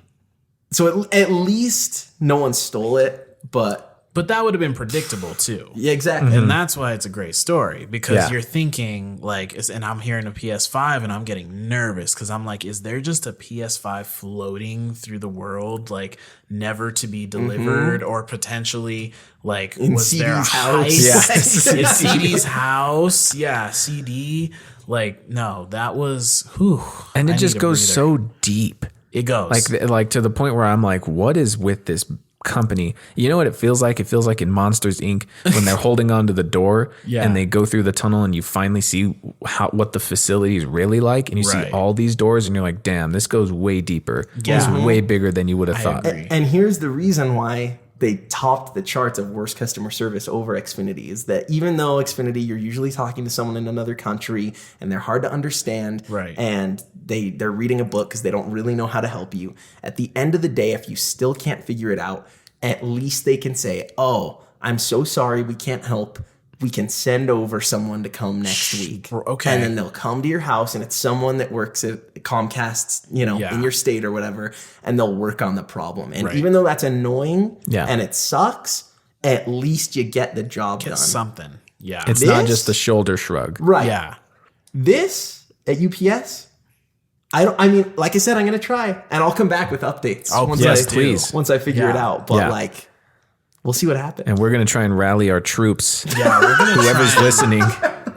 so at least no one stole it. But But that would have been predictable too. yeah, exactly. And that's why it's a great story because Yeah. you're thinking and I'm hearing a PS5 and I'm getting nervous because I'm like, is there just a PS5 floating through the world, like never to be delivered or potentially like In was there a CD's house. heist Yeah. in CD's house? Yeah, CD. Like, no, that was, whew. And I it just need a goes breather. so deep. It goes. Like to the point where I'm like, what is with this company? You know what it feels like? It feels like in Monsters Inc. when they're holding onto the door Yeah. and they go through the tunnel and you finally see what the facility is really like, and you Right. see all these doors and you're like, damn, this goes way deeper. Yeah. It's way bigger than you would have thought. agree. And here's the reason why they topped the charts of worst customer service over Xfinity is that even though Xfinity, you're usually talking to someone in another country and they're hard to understand, Right. and they're reading a book because they don't really know how to help you. At the end of the day, if you still can't figure it out, at least they can say, oh, I'm so sorry, we can't help. We can send over someone to come next week. okay. And then they'll come to your house, and it's someone that works at Comcast, Yeah. in your state or whatever, and they'll work on the problem. And Right. even though that's annoying Yeah. and it sucks, at least you get the job done. something. Yeah. It's not This- just a shoulder shrug. Right. yeah. This at UPS, I mean, like I said, I'm going to try, and I'll come back with updates. Oh, once yes, I, please. Once I figure it Yeah. out. But Yeah. like, we'll see what happens. And we're going to try and rally our troops, Yeah. We're gonna whoever's try, listening,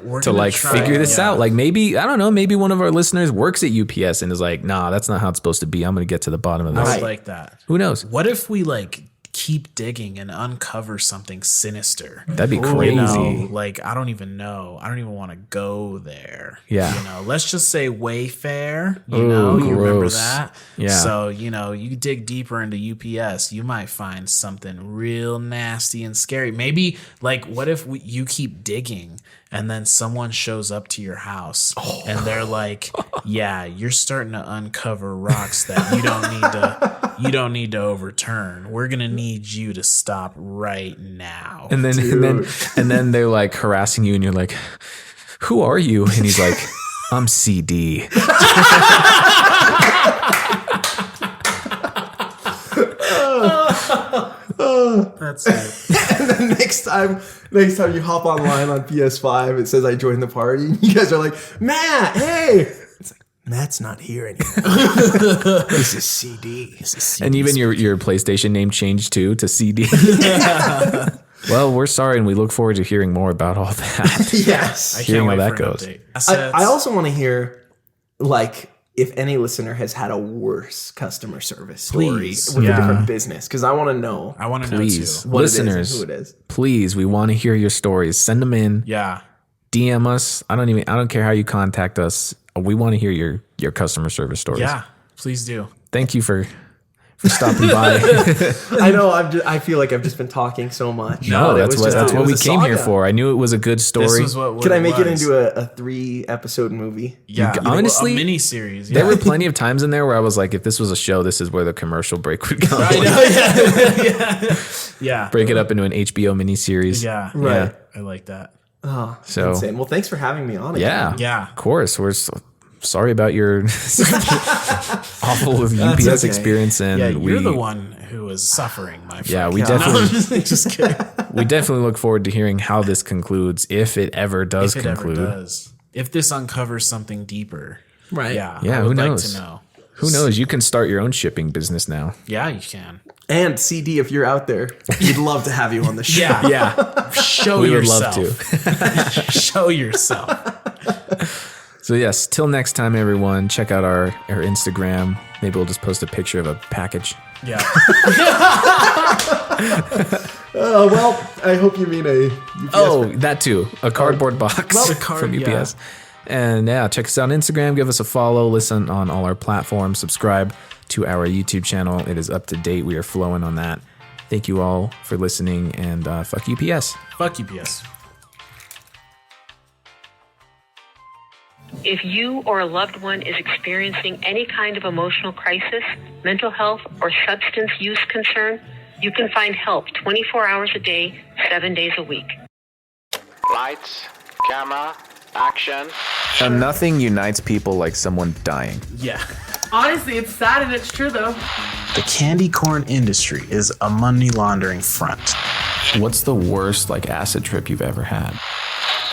we're to gonna like try figure it, this yeah. out. Like maybe, I don't know, maybe one of our listeners works at UPS and is like, nah, that's not how it's supposed to be. I'm going to get to the bottom of I this. would like that. Who knows? What if we like keep digging and uncover something sinister? That'd be You crazy. know, like I don't even know. I don't even want to go there. Yeah. You know, let's just say Wayfair. You know, you remember gross. that? Yeah. So, you know, you dig deeper into UPS, you might find something real nasty and scary. Maybe like what if you keep digging and then someone shows up to your house and they're like, yeah, you're starting to uncover rocks that you don't need to overturn. We're gonna need you to stop right now. And then they're like harassing you, and you're like, "Who are you?" And he's like, "I'm CD." That's it. And then next time you hop online on PS5, it says I joined the party. And you guys are like, Matt, hey. It's like, Matt's not here anymore. This is CD. And even your PlayStation name changed too to CD. Well, we're sorry, and we look forward to hearing more about all that. Yes. Hearing how that goes. I also want to hear, like, if any listener has had a worse customer service story Please. with a Yeah. different business, because I want to know I want to know Please, too. what listeners, it is and who it is. please, we want to hear your stories. Send them in. Yeah. DM us. I don't care how you contact us. We want to hear your customer service stories. Yeah. Please do. Thank you for stopping by. I know. I feel like I've just been talking so much. No, But it that's was what it we was a came here saga. for. I knew it was a good story. This was what Can I make it was. into a 3-episode movie? Yeah, honestly, a mini series. There were plenty of times in there where I was like, if this was a show, this is where the commercial break would come. Yeah. Break it up into an HBO miniseries. Yeah. Right. I like that. Oh, So- insane. Well, thanks for having me on. Yeah. Again. Yeah. Of course. We're sorry about your awful UPS okay. experience. And Yeah, you're we, the one who was suffering, my friend. Yeah, we No, definitely- just kidding. we definitely look forward to hearing how this concludes, if it ever does If it conclude. ever does. If this uncovers something deeper. Right. Yeah. Yeah, I who would like knows? to know. Who knows? You can start your own shipping business now. Yeah, you can. And CD, if you're out there, we'd love to have you on the show. Yeah. Yeah, Show we would yourself. love to. Show yourself. So yes, till next time, everyone, check out our Instagram. Maybe we'll just post a picture of a package. Yeah. Well, I hope you mean a UPS. Oh, that too. A cardboard box Well, the card- from UPS. yeah. And yeah, check us out on Instagram. Give us a follow. Listen on all our platforms. Subscribe to our YouTube channel. It is up to date. We are flowing on that. Thank you all for listening, and fuck UPS. Fuck UPS. If you or a loved one is experiencing any kind of emotional crisis, mental health, or substance use concern, you can find help 24 hours a day, 7 days a week. Lights, camera, action. And nothing unites people like someone dying. Yeah. Honestly, it's sad and it's true though. The candy corn industry is a money laundering front. What's the worst acid trip you've ever had?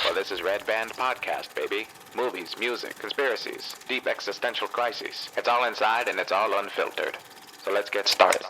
Well, this is Red Band Podcast, baby. Movies, music, conspiracies, deep existential crises. It's all inside and it's all unfiltered. So let's get started.